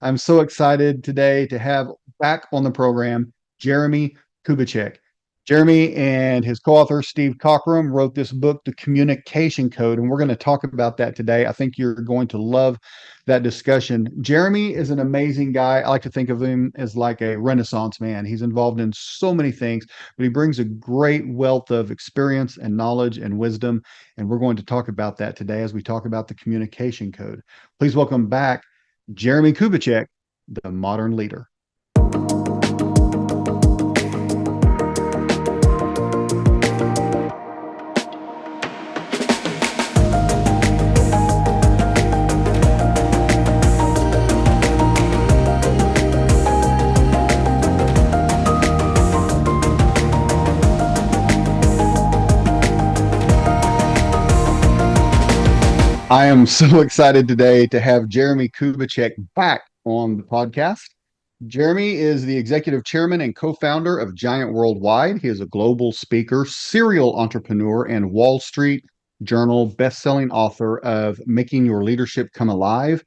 I'm so excited today to have back on the program Jeremie Kubicek. Jeremy and his co-author Steve Cockrum wrote this book, The Communication Code, and we're going to talk about that today. I think you're going to love that discussion. Jeremy is an amazing guy. I like to think of him as like a Renaissance man. He's involved in so many things, but he brings a great wealth of experience and knowledge and wisdom, and we're going to talk about that today as we talk about the communication code. Please welcome back Jeremie Kubicek, the modern leader. I am so excited today to have Jeremie Kubicek back on the podcast. Jeremy is the executive chairman and co-founder of Giant Worldwide. He is a global speaker, serial entrepreneur, and Wall Street Journal best-selling author of Making Your Leadership Come Alive,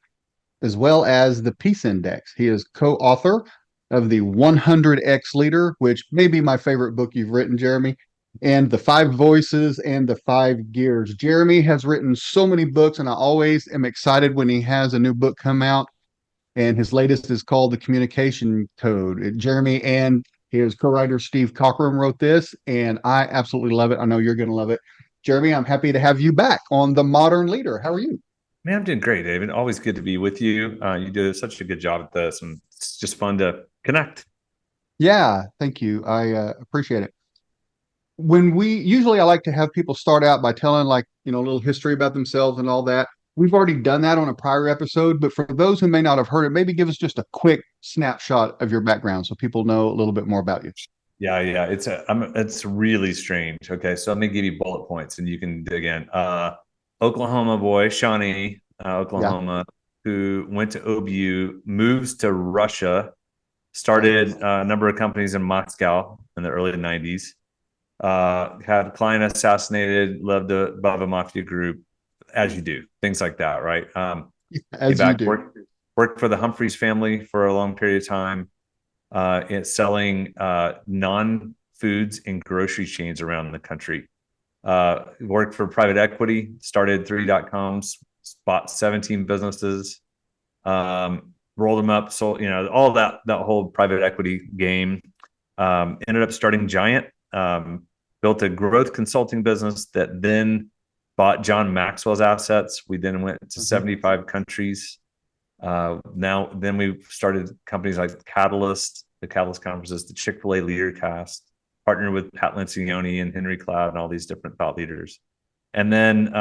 as well as the Peace Index. He is co-author of the 100X Leader, which may be my favorite book you've written, Jeremy, and the Five Voices and the Five Gears. Jeremy has written so many books, and I always am excited when he has a new book come out. And his latest is called The Communication Code. Jeremy and his co-writer Steve Cockrum wrote this, and I absolutely love it. I know you're going to love it. Jeremy, I'm happy to have you back on The Modern Leader. How are you? Man, I'm doing great, David. Always good to be with you. You do such a good job at this, and it's just fun to connect. Yeah, thank you. I appreciate it. I like to have people start out by telling a little history about themselves and all that. We've already done that on a prior episode, but for those who may not have heard it, maybe give us just a quick snapshot of your background so people know a little bit more about you. Yeah. It's really strange. Okay, so let me give you bullet points, and you can dig in. Oklahoma boy, Shawnee, Oklahoma, who went to OBU, moves to Russia, started a number of companies in Moscow in the early '90s. Had a client assassinated, lived above a mafia group, as you do, things like that, right? As you do. Worked for the Humphreys family for a long period of time, selling non-foods in grocery chains around the country. Worked for private equity, started 3.coms, bought 17 businesses, rolled them up, sold, all that whole private equity game. Ended up starting Giant, built a growth consulting business that then bought John Maxwell's assets. We then went to 75 countries. Then we started companies like Catalyst, the Catalyst conferences, the Chick-fil-A Leader Cast, partnered with Pat Lencioni and Henry Cloud and all these different thought leaders. And then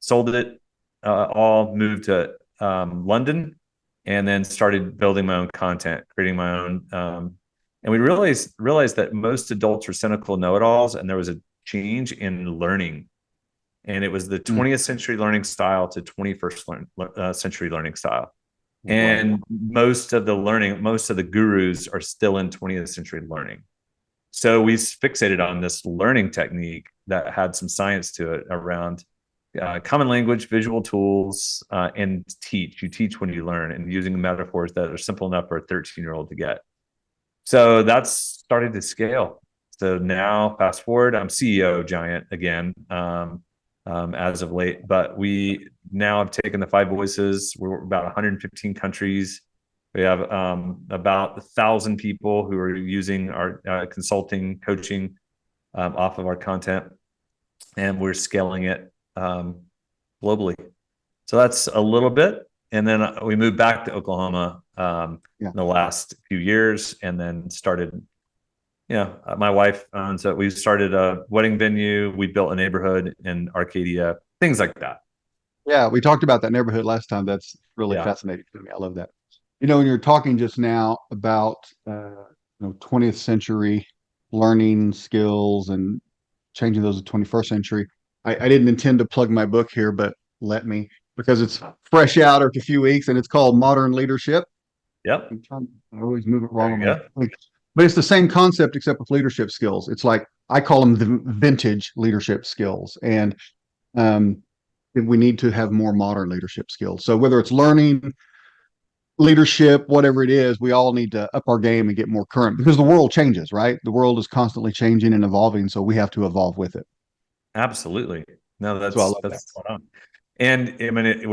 sold it all, moved to London, and then started building my own content, creating my own. And we realized that most adults are cynical know-it-alls, and there was a change in learning. And it was the 20th century learning style to 21st century learning style. And most of the gurus are still in 20th century learning. So we fixated on this learning technique that had some science to it around common language, visual tools, and teach. You teach when you learn, and using metaphors that are simple enough for a 13-year-old to get. So that's started to scale. So now, fast forward, I'm CEO of Giant again, as of late. But we now have taken the Five Voices. We're about 115 countries. We have about 1,000 people who are using our consulting, coaching off of our content, and we're scaling it globally. So that's a little bit. And then we moved back to Oklahoma in the last few years, and then started, my wife owns it. We started a wedding venue. We built a neighborhood in Arcadia, things like that. Yeah, we talked about that neighborhood last time. That's really fascinating to me. I love that. When you're talking just now about 20th century learning skills and changing those to 21st century, I didn't intend to plug my book here, but let me, because it's fresh out after a few weeks, and it's called Modern Leadership. Yep. I always move it wrong. But it's the same concept except with leadership skills. It's like I call them the vintage leadership skills, and we need to have more modern leadership skills. So whether it's learning, leadership, whatever it is, we all need to up our game and get more current because the world changes, right? The world is constantly changing and evolving, so we have to evolve with it. Absolutely. No, So I love that. that's spot on. And I mean,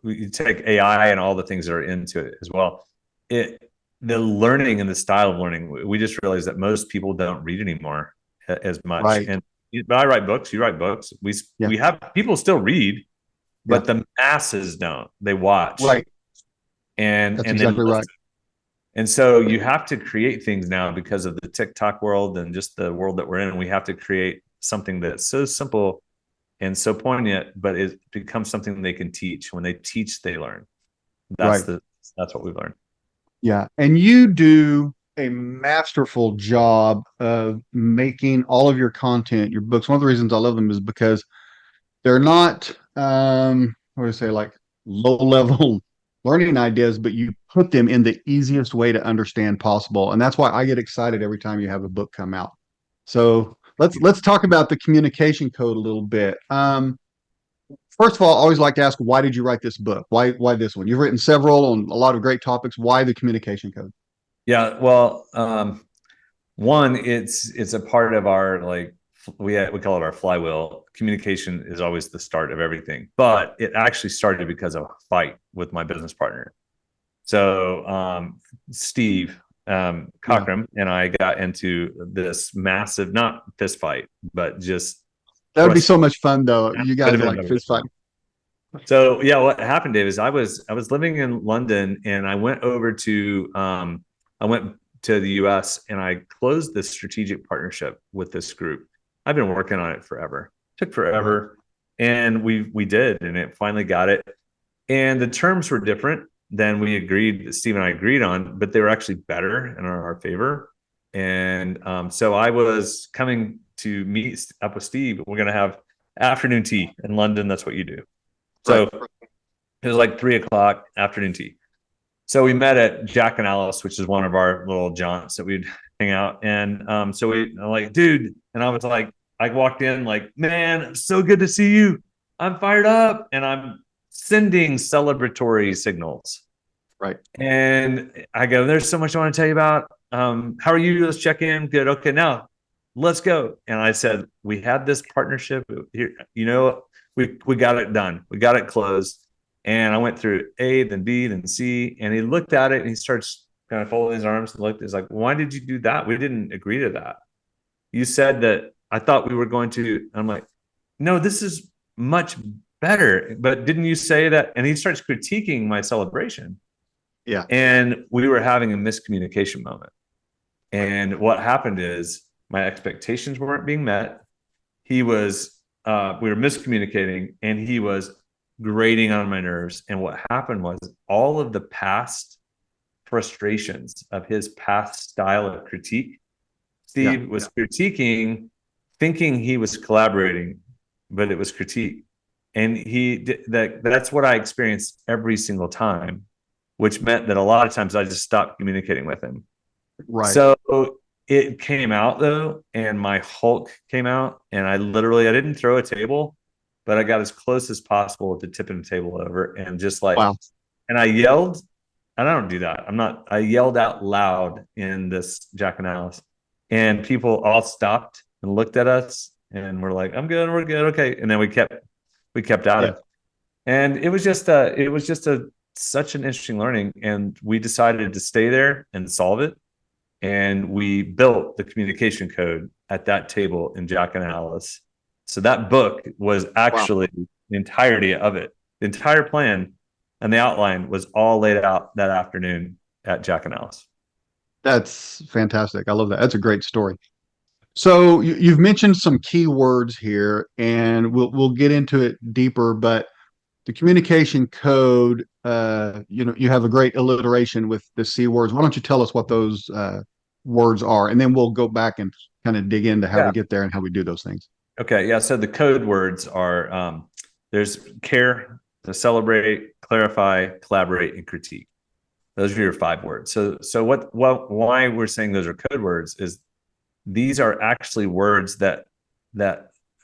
we take AI and all the things that are into it as well. The learning and the style of learning, we just realized that most people don't read anymore as much. Right. But I write books, you write books. Yeah. We have people still read, Yeah. but the masses don't. They watch Right. That's and then exactly right. listen. And so you have to create things now because of the TikTok world and just the world that we're in. We have to create something that's so simple and so poignant, but it becomes something they can teach. When they teach, they learn. Right. That's what we've learned. Yeah. And you do a masterful job of making all of your content, your books. One of the reasons I love them is because they're not what do I say, like low level learning ideas, but you put them in the easiest way to understand possible. And that's why I get excited every time you have a book come out. So let's talk about the communication code a little bit. First of all, I always like to ask, why did you write this book? Why this one? You've written several on a lot of great topics. Why the communication code? Yeah. Well, one, it's a part of our we call it our flywheel. Communication is always the start of everything, but it actually started because of a fight with my business partner. So Steve Cochran and I got into this massive, not fist fight, but just That would be so much fun, though. You guys are like fist fighting. So yeah, what happened, Dave, is I was living in London, and I went over to I went to the US, and I closed this strategic partnership with this group. I've been working on it forever. It took forever, and we did, and it finally got it. And the terms were different than we agreed, Steve and I agreed on, but they were actually better in our favor. And so I was coming to meet up with Steve. We're going to have afternoon tea in London. That's what you do. So it was like 3 o'clock afternoon tea. So we met at Jack and Alice, which is one of our little jaunts that we'd hang out. And I'm like, dude, and I was like, I walked in like, man, so good to see you. I'm fired up, and I'm sending celebratory signals. Right. And I go, there's so much I want to tell you about. How are you? Let's check in. Good. Okay, now let's go. And I said, we had this partnership here, we got it done. We got it closed. And I went through A, then B, then C, and he looked at it and he starts kind of folding his arms and looked. He's like, why did you do that? We didn't agree to that. You said that. I thought we were going to. I'm like, no, this is much better. But didn't you say that? And he starts critiquing my celebration. Yeah. And we were having a miscommunication moment. And what happened is my expectations weren't being met. We were miscommunicating, and he was grating on my nerves. And what happened was all of the past frustrations of his past style of critique, Steve was critiquing, thinking he was collaborating, but it was critique. And he did that. That's what I experienced every single time, which meant that a lot of times I just stopped communicating with him. Right. So it came out though, and my Hulk came out, and I didn't throw a table, but I got as close as possible to tipping the table over, and just like, wow. And I yelled, and I don't do that. I yelled out loud in this Jack and Alice, and people all stopped and looked at us, and we're like, I'm good, we're good, okay. And then we kept at it. And it was just such an interesting learning. And we decided to stay there and solve it. And we built the communication code at that table in Jack and Alice. So that book was actually the entirety of it. The entire plan and the outline was all laid out that afternoon at Jack and Alice. That's fantastic. I love that. That's a great story. So you've mentioned some key words here, and we'll get into it deeper. But the communication code, you have a great alliteration with the C words. Why don't you tell us what those words are, and then we'll go back and kind of dig into how we get there and how we do those things. Okay, yeah. So the code words are there's care, to celebrate, clarify, collaborate, and critique. Those are your 5 words. So why we're saying those are code words is these are actually words that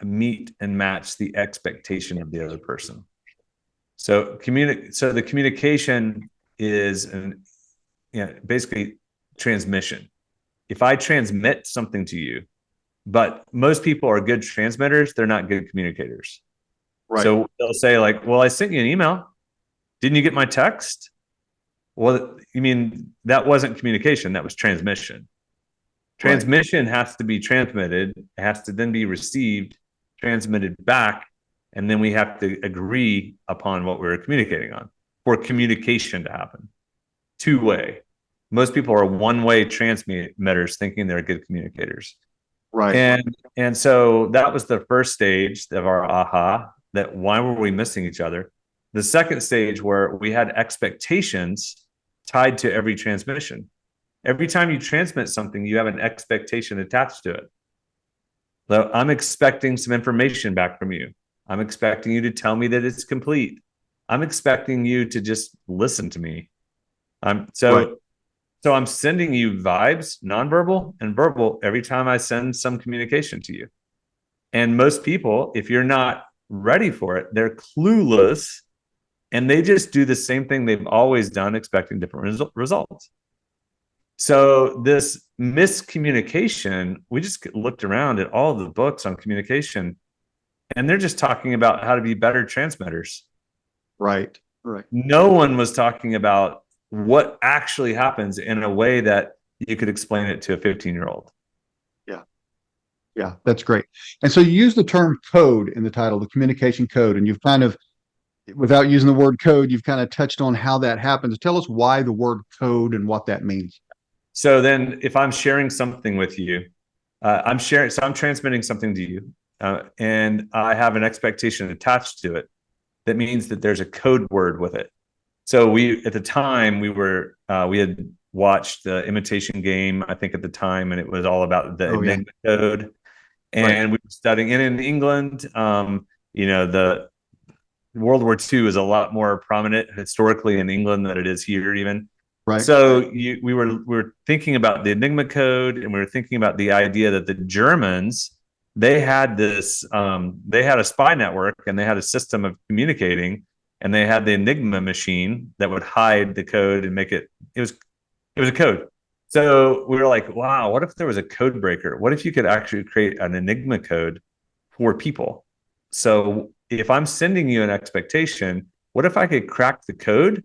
meet and match the expectation of the other person. So the communication is basically transmission. If I transmit something to you, but most people are good transmitters, they're not good communicators. Right. So they'll say like, well, I sent you an email. Didn't you get my text? Well, you mean that wasn't communication, that was transmission. Transmission has to be transmitted, it has to then be received, transmitted back, and then we have to agree upon what we're communicating on for communication to happen. Two-way. Most people are one-way transmitters thinking they're good communicators. Right. And so that was the first stage of our aha, that why were we missing each other? The second stage where we had expectations tied to every transmission. Every time you transmit something, you have an expectation attached to it. So I'm expecting some information back from you. I'm expecting you to tell me that it's complete. I'm expecting you to just listen to me. So I'm sending you vibes, nonverbal and verbal, every time I send some communication to you. And most people, if you're not ready for it, they're clueless and they just do the same thing they've always done, expecting different results. So this miscommunication, we just looked around at all of the books on communication, and they're just talking about how to be better transmitters. Right. No one was talking about what actually happens in a way that you could explain it to a 15-year-old. Yeah, that's great. And so you use the term code in the title, the communication code, and you've kind of, without using the word code, you've kind of touched on how that happens. Tell us why the word code and what that means. So then if I'm sharing something with you, I'm transmitting something to you, and I have an expectation attached to it. That means that there's a code word with it. So at the time, we had watched the Imitation Game, I think at the time, and it was all about the Enigma code. And we were studying it in England. The World War II is a lot more prominent historically in England than it is here even. Right. So we were thinking about the Enigma code, and we were thinking about the idea that the Germans, they had they had a spy network and they had a system of communicating, and they had the Enigma machine that would hide the code and make it was a code. So we were like, wow, what if there was a code breaker? What if you could actually create an Enigma code for people? So if I'm sending you an expectation, what if I could crack the code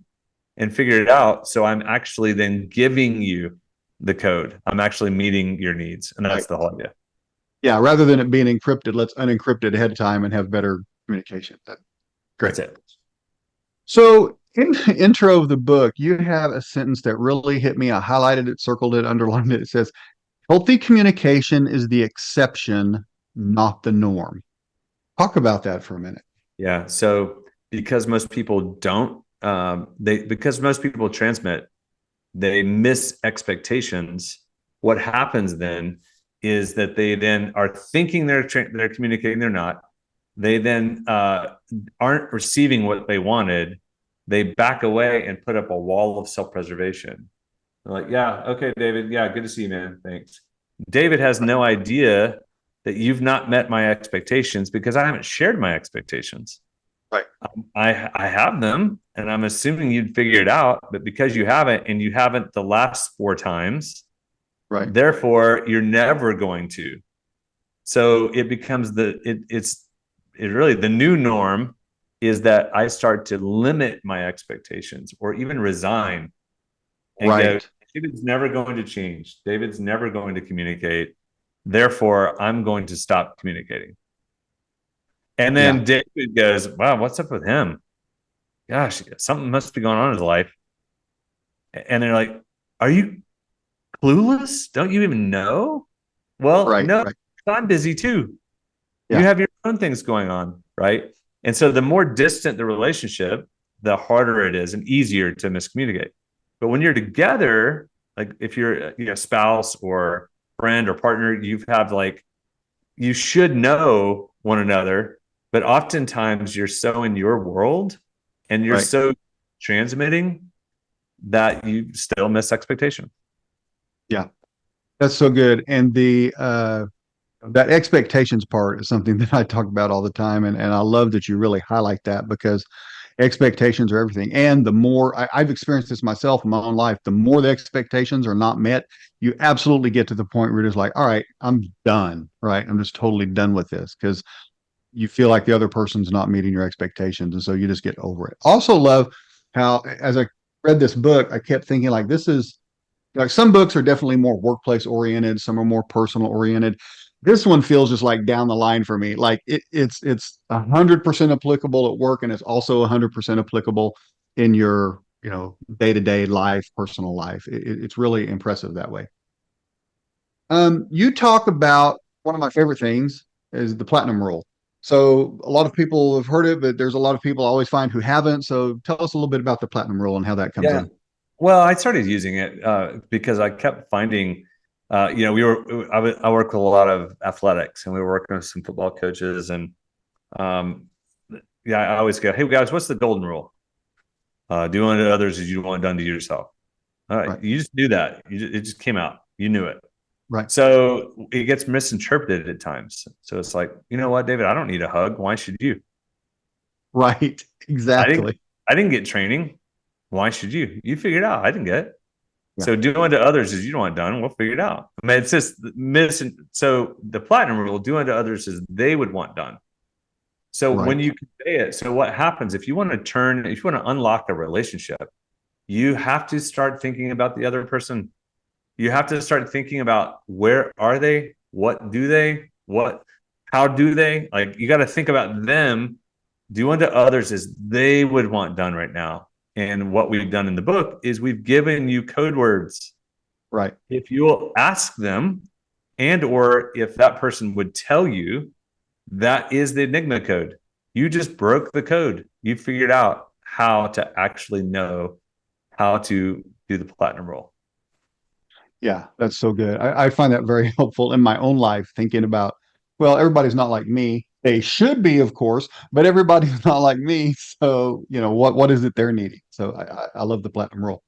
and figure it out? So I'm actually then giving you the code. I'm actually meeting your needs. And that's the whole idea. Yeah. Rather than it being encrypted, let's unencrypt it ahead of time and have better communication. Great. That's it. So in the intro of the book, you have a sentence that really hit me. I highlighted it, circled it, underlined it. It says, healthy communication is the exception, not the norm. Talk about that for a minute. Yeah. So because most people don't, because most people transmit, they miss expectations. What happens then is that they then are thinking they're communicating, they're not. They then aren't receiving what they wanted. They back away and put up a wall of self-preservation. They're like, yeah, okay, David. Yeah, good to see you, man. Thanks. David has no idea that you've not met my expectations because I haven't shared my expectations. Right. I have them, and I'm assuming you'd figure it out, but because you haven't, and you haven't the last 4 times, right, therefore you're never going to. So it becomes it's really the new norm is that I start to limit my expectations or even resign. And right. go, David's never going to change. David's never going to communicate. Therefore, I'm going to stop communicating. And then David goes, wow, what's up with him? Gosh, something must be going on in his life. And they're like, are you clueless? Don't you even know? Well, no, I'm busy too. You have your own things going on, right? And so the more distant the relationship, the harder it is and easier to miscommunicate. But when you're together, like if you're a spouse or friend or partner, you should know one another, but oftentimes you're so in your world and you're so transmitting that you still miss expectation. Yeah, that's so good. And that expectations part is something that I talk about all the time. And I love that you really highlight that because Expectations are everything. And the more I've experienced this myself in my own life, the more the expectations are not met, you absolutely get to the point where you're just like, all right, I'm done. Right. I'm just totally done with this because you feel like the other person's not meeting your expectations. And so you just get over it. Also, love how, as I read this book, I kept thinking, like, this is like some books are definitely more workplace oriented, some are more personal oriented. This one feels just like down the line for me. Like it's 100% applicable at work, and it's also 100% applicable in your day to day life, personal life. It's really impressive that way. You talk about one of my favorite things is the platinum rule. So a lot of people have heard it, but there's a lot of people I always find who haven't. So tell us a little bit about the platinum rule and how that comes Yeah. in. Well, I started using it because I kept finding, I work with a lot of athletics, and we were working with some football coaches, and um, yeah, I always go, "Hey guys, what's the golden rule? Do unto others as you want done to yourself." All right, Right. you just do that. It just came out. You knew it. Right. So it gets misinterpreted at times. So it's like, you know what, David? I don't need a hug. Why should you? Right. I didn't. Exactly. I didn't get training. Why should you? You figure it out. I didn't get it. Yeah. So do unto others as you want done. We'll figure it out. I mean, it's just So the platinum rule: do unto others as they would want done. So when Right. you convey it, so what happens if you want to if you want to unlock a relationship, you have to start thinking about the other person. You have to start thinking about where are they, what do they, how do they? Like you got to think about them. Do unto others as they would want done right now. And what we've done in the book is we've given you code words. Right. If you'll ask them, and or if that person would tell you, that is the Enigma code. You just broke the code. You figured out how to actually know how to do the platinum rule. Yeah, that's so good. I find that very helpful in my own life, thinking about, well, everybody's not like me. They should be, of course, but everybody's not like me. So, what is it they're needing? So I love the platinum rule.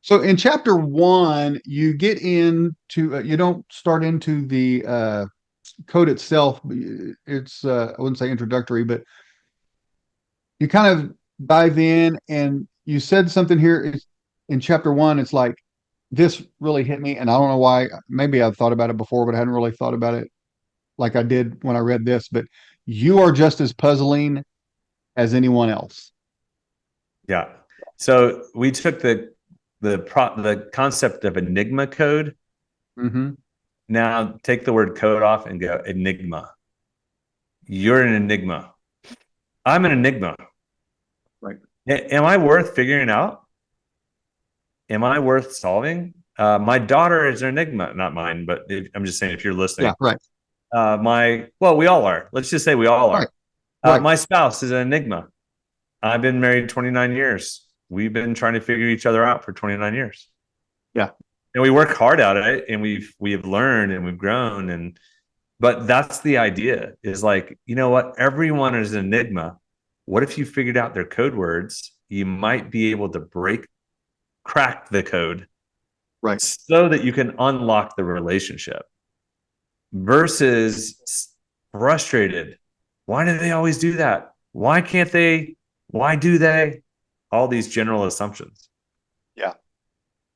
So in chapter one, you get into, you don't start into the code itself. It's, I wouldn't say introductory, but you kind of dive in and you said something here in chapter one. It's like, this really hit me, and I don't know why. Maybe I've thought about it before, but I hadn't really thought about it like I did when I read this. But you are just as puzzling as anyone else. Yeah. So we took the concept of Enigma code. Mm-hmm. Now take the word code off and go enigma. You're an enigma. I'm an enigma. Right. Am I worth figuring out? Am I worth solving? My daughter is an enigma, not mine, but I'm just saying if you're listening. Yeah. Right. We all are. Let's just say we all Right. are. Right. My spouse is an enigma. I've been married 29 years. We've been trying to figure each other out for 29 years. Yeah. And we work hard at it, and we have learned and we've grown. But that's the idea, is like, you know what? Everyone is an enigma. What if you figured out their code words? You might be able to crack the code Right. so that you can unlock the relationship versus frustrated. Why do they always do that? Why can't they? Why do they? All these general assumptions. Yeah.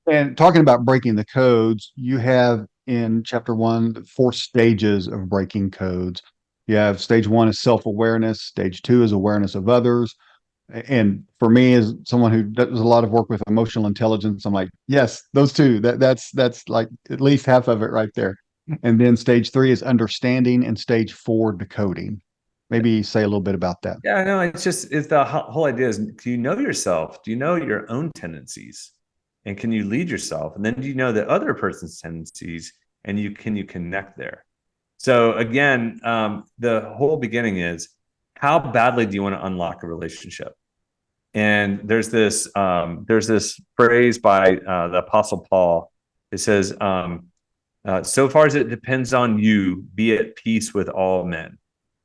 And talking about breaking the codes, you have in chapter one, 4 stages of breaking codes. You have stage one is self-awareness. Stage two is awareness of others. And for me, as someone who does a lot of work with emotional intelligence, I'm like, yes, those two. That's like at least half of it right there. And then stage three is understanding, and stage four, decoding. Maybe say a little bit about that. Yeah, no, it's the whole idea is, do you know yourself? Do you know your own tendencies? And can you lead yourself? And then do you know the other person's tendencies? And can you connect there? So again, the whole beginning is, how badly do you want to unlock a relationship? And there's this phrase by the Apostle Paul. It says, "So far as it depends on you, be at peace with all men, all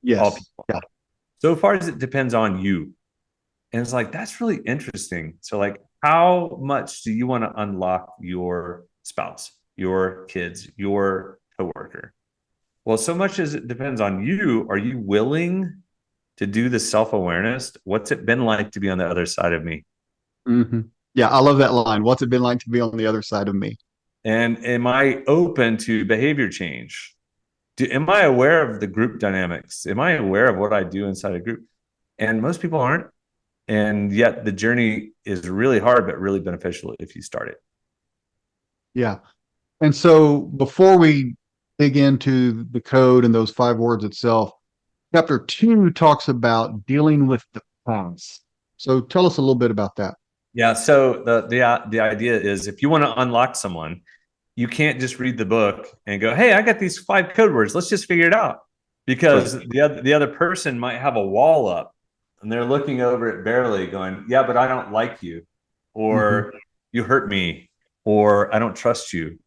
Yes. people. Yeah. So far as it depends on you." And it's like, that's really interesting. So like, how much do you want to unlock your spouse, your kids, your coworker? Well, so much as it depends on you, are you willing to do the self-awareness. What's it been like to be on the other side of me? Hmm. Yeah, I love that line. What's it been like to be on the other side of me? And am I open to behavior change? Am I aware of the group dynamics? Am I aware of what I do inside a group? And most people aren't. And yet the journey is really hard, but really beneficial if you start it. Yeah. And so before we dig into the code and those 5 words itself, chapter 2 talks about dealing with the past. So tell us a little bit about that. Yeah. So the idea is if you want to unlock someone, you can't just read the book and go, "Hey, I got these 5 code words. Let's just figure it out." Because Right. the other person might have a wall up and they're looking over it barely, going, "Yeah, but I don't like you," Hmm. or "You hurt me," or "I don't trust you,"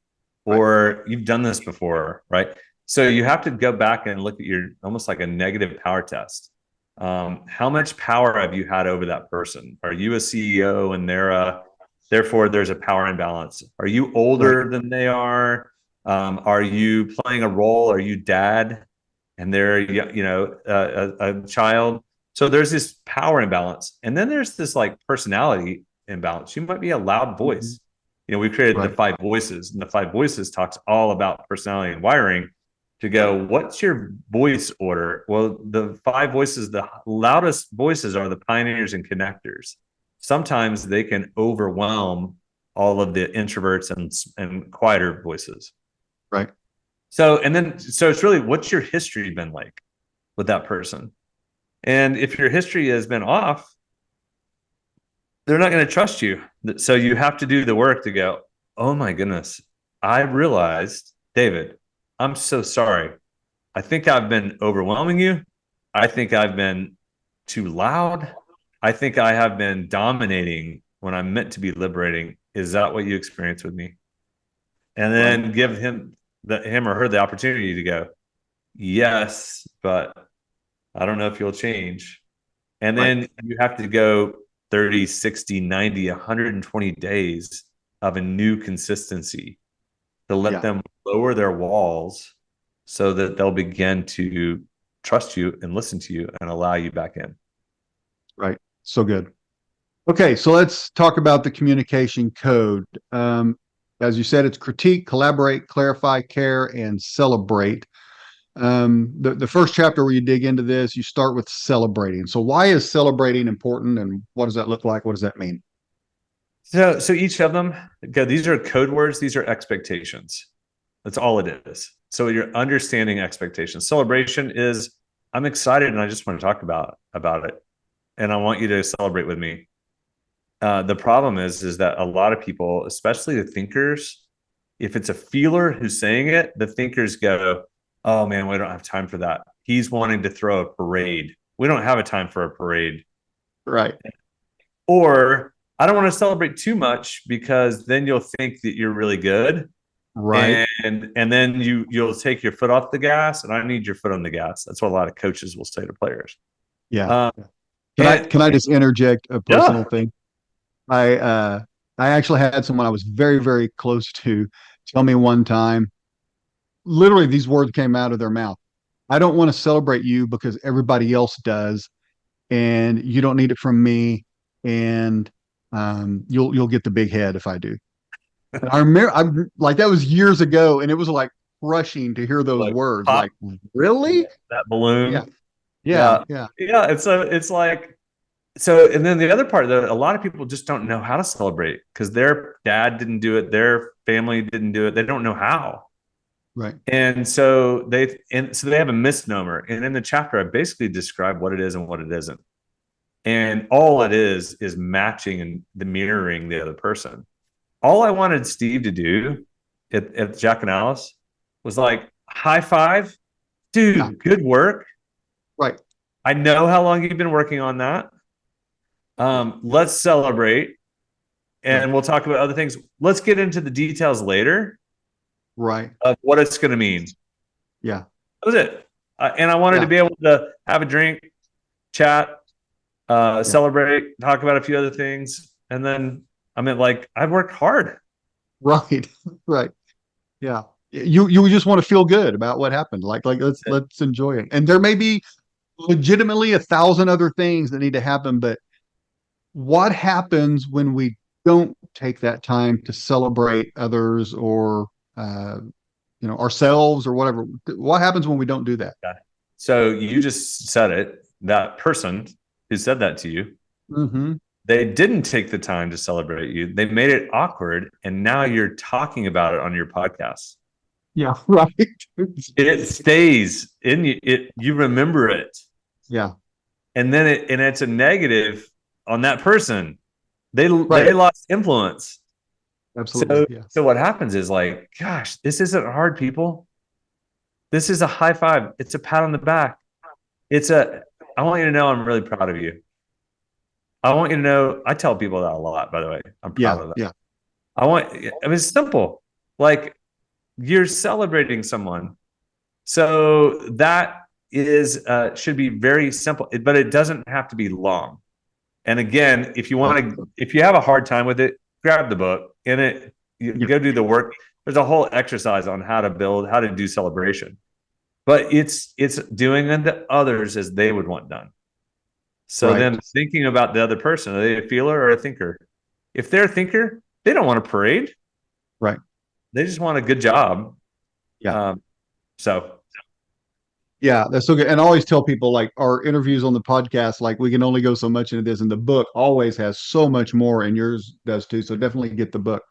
Right. or "You've done this before," right? So you have to go back and look at your almost like a negative power test. How much power have you had over that person? Are you a CEO and therefore there's a power imbalance? Are you Right. older than they are? Are you playing a role? Are you dad and they're a child? So there's this power imbalance, and then there's this like personality imbalance. You might be a loud Hmm. voice. We created the Right. 5 voices, and the 5 voices talks all about personality and wiring. To Right. go, what's your voice order? Well, the 5 voices, the loudest voices are the pioneers and connectors. Sometimes they can overwhelm all of the introverts and quieter voices. Right. So it's really, what's your history been like with that person? And if your history has been off, they're not going to trust you. So you have to do the work to go, "Oh my goodness, I realized, David, I'm so sorry. I think I've been overwhelming you. I think I've been too loud. I think I have been dominating when I'm meant to be liberating. Is that what you experience with me?" And Right. then give him or her the opportunity to go, "Yes, but I don't know if you'll change." And Right. then you have to go 30, 60, 90, 120 days of a new consistency to let Yeah. them lower their walls so that they'll begin to trust you and listen to you and allow you back in. Right. So good. Okay, so let's talk about the communication code. As you said, it's critique, collaborate, clarify, care, and celebrate. The first chapter where you dig into this, you start with celebrating. So why is celebrating important, and what does that look like? What does that mean? So each of them, these are code words, these are expectations. That's all it is. So you're understanding expectations. Celebration is, I'm excited and I just want to talk about it. And I want you to celebrate with me. The problem is that a lot of people, especially the thinkers, if it's a feeler who's saying it, the thinkers go, "Oh man, we don't have time for that. He's wanting to throw a parade. We don't have a time for a parade." Right. Or, "I don't want to celebrate too much because then you'll think that you're really good. Right. And then you'll take your foot off the gas, and I need your foot on the gas." That's what a lot of coaches will say to players. Yeah. Um, Can I and can I just interject a yeah, personal thing? I uh I actually had someone I was very, very close to tell me one time, literally these words came out of their mouth. I don't want to celebrate you because everybody else does, and you don't need it from me, and you'll get the big head if I do. And I remember, I'm like, that was years ago, and it was like crushing to hear those like words. pop Like, really? that Yeah, balloon. yeah, Yeah, yeah. yeah. It's like, so, and then the other part that a lot of people just don't know how to celebrate because their dad didn't do it, their family didn't do it. They don't know how. Right, And so they have a misnomer. And in the chapter, I basically describe what it is and what it isn't. And all it is matching and the mirroring the other person. All I wanted Steve to do at Jack and Alice was like, "High five, yeah, dude, good work. right, I know how long you've been working on that. Let's celebrate right, and we'll talk about other things. Let's get into the details later right. of what it's going to mean." Yeah, That was it. And I wanted to yeah, be able to have a drink, chat, yeah. celebrate, talk about a few other things. And then like, I've worked hard. Right, right. Yeah. You just want to feel good about what happened. Like let's enjoy it. And there may be legitimately 1,000 other things that need to happen. But what happens when we don't take that time to celebrate others or ourselves or whatever? What happens when we don't do that? Yeah. So you just said it. That person who said that to you, Mm-hmm. they didn't take the time to celebrate you. They made it awkward, and now you're talking about it on your podcast. Yeah, right. It stays in you. You remember it, Yeah, and then it's a negative on that person. They right. lost influence. Absolutely. So Yeah. so what happens is like, gosh, this isn't hard, people. This is a high five. It's a pat on the back. I want you to know I'm really proud of you. I want you to know, I tell people that a lot, by the way. I'm proud Yeah. of that. Yeah. It's simple. Like, you're celebrating someone. So that is should be very simple, but it doesn't have to be long. And again, if you have a hard time with it, grab the book you Yeah. go do the work. There's a whole exercise on how to do celebration. But it's doing unto others as they would want done. So Right. then thinking about the other person, are they a feeler or a thinker? If they're a thinker, they don't want a parade. Right. They just want a good job. Yeah. So Yeah, that's so good. And I always tell people like our interviews on the podcast, like we can only go so much into this, and the book always has so much more, and yours does too. So definitely get the book.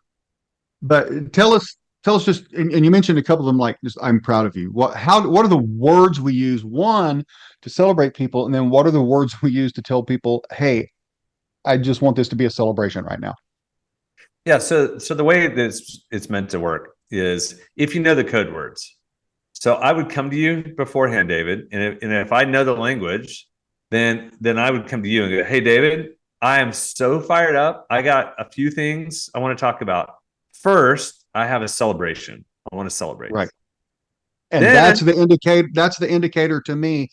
But tell us just, and you mentioned a couple of them, like just I'm proud of you. What are the words we use? One, to celebrate people, and then what are the words we use to tell people, hey, I just want this to be a celebration right now. yeah, so the way that it's meant to work is if you know the code words. So I would come to you beforehand, David, and if I know the language, then I would come to you and go, "Hey, David, I am so fired up. I got a few things I want to talk about. First, I have a celebration. I want to celebrate. Right. And Then, that's the indicator to me.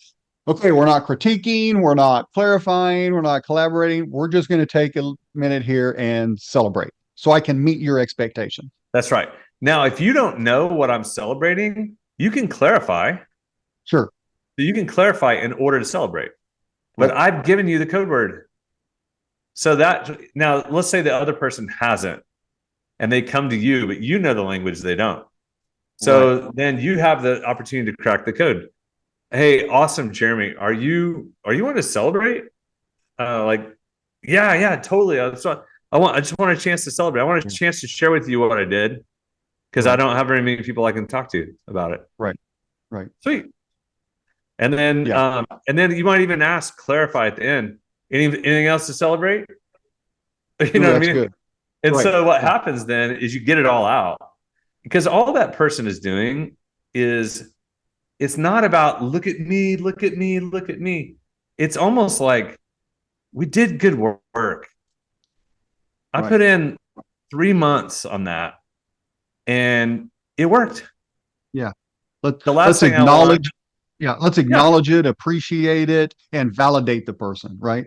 Okay, we're not critiquing, we're not clarifying, we're not collaborating. We're just going to take a minute here and celebrate so I can meet your expectation. that's right. Now, if you don't know what I'm celebrating, you can clarify. Sure. So you can clarify in order to celebrate. But Right. I've given you the code word. So that now let's say the other person hasn't and they come to you, but you know the language they don't. So Right. then you have the opportunity to crack the code. Hey, awesome, Jeremy. Are you want to celebrate? Like, yeah, totally. I just want a chance to celebrate. I want a chance to share with you what I did because I Right. don't have very many people I can talk to about it. Right. Right. Sweet. Yeah. And then you might even ask, clarify at the end. Anything else to celebrate? You Ooh, know what I that's mean? good. And Right. so what Yeah. happens then is you get it all out because all that person is doing is it's not about look at me, look at me, look at me. It's almost like we did good work. I Right. put in 3 months on that and it worked. Yeah. The last Let's thing I want, acknowledge. Yeah. Let's yeah, acknowledge it, appreciate it, and validate the person. Right.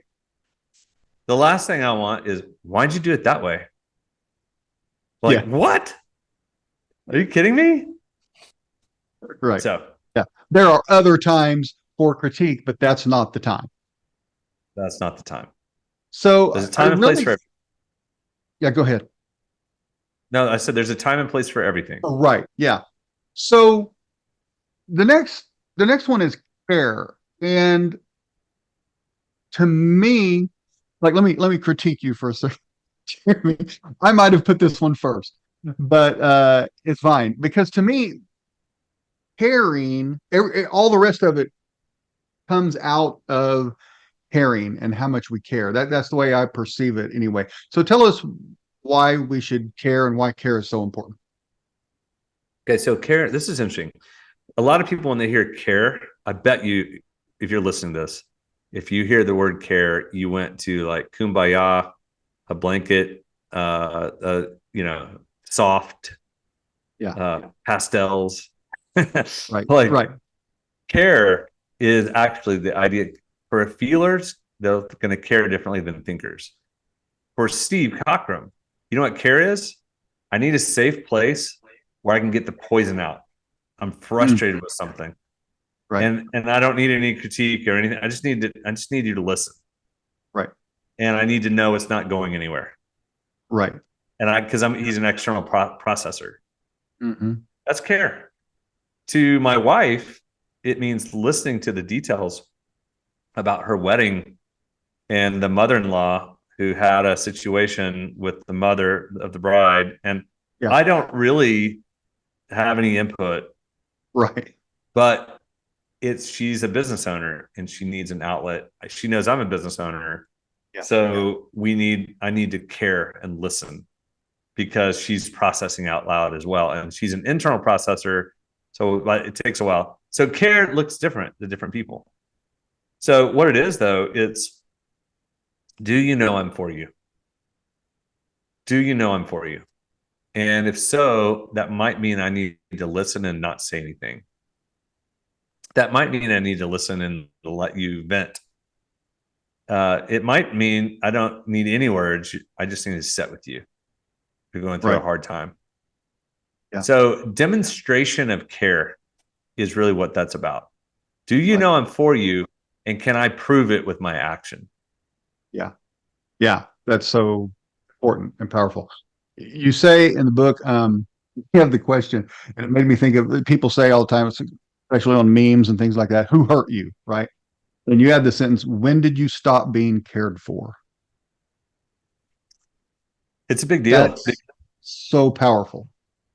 the last thing I want is why'd you do it that way? Like, Yeah. what? Are you kidding me? Right. So Yeah. There are other times for critique, but that's not the time. that's not the time. So There's a I time and place really, for yeah, go ahead. no, I said there's a time and place for everything. Oh, right. Yeah. So the next one is care. And to me, like let me critique you for a second. Jeremy. I might have put this one first, but it's fine because to me, caring, all the rest of it comes out of caring and how much we care. That's the way I perceive it anyway. So tell us why we should care and why care is so important. Okay, so care, this is interesting. A lot of people, when they hear care, I bet you, if you're listening to this, if you hear the word care, you went to like kumbaya, a blanket, soft, Yeah. pastels. Right. Like Right. care is actually the idea for feelers, they're going to care differently than thinkers. For Steve Cockrum, you know what care is? I need a safe place where I can get the poison out. I'm Mm, frustrated with something. Right. And I don't need any critique or anything. I just need you to listen. Right. And I need to know it's not going anywhere. Right. And because he's an external processor. Mm-hmm. That's care. To my wife, it means listening to the details about her wedding and the mother-in-law who had a situation with the mother of the bride. And Yeah. I don't really have any input, Right. but she's a business owner and she needs an outlet. She knows I'm a business owner. Yeah. So I need to care and listen because she's processing out loud as well. And she's an internal processor. So it takes a while. So care looks different to different people. So what it is though, it's, do you know I'm for you? Do you know I'm for you? And if so, that might mean I need to listen and not say anything. That might mean I need to listen and let you vent. It might mean I don't need any words. I just need to sit with you. You're going through a hard time. Yeah. So demonstration of care is really what that's about. Do you know I'm for you? And can I prove it with my action? Yeah. Yeah. That's so important and powerful. You say in the book, you have the question, and it made me think of people say all the time, especially on memes and things like that, who hurt you, right? And you had the sentence, when did you stop being cared for? It's a big deal. That's so powerful.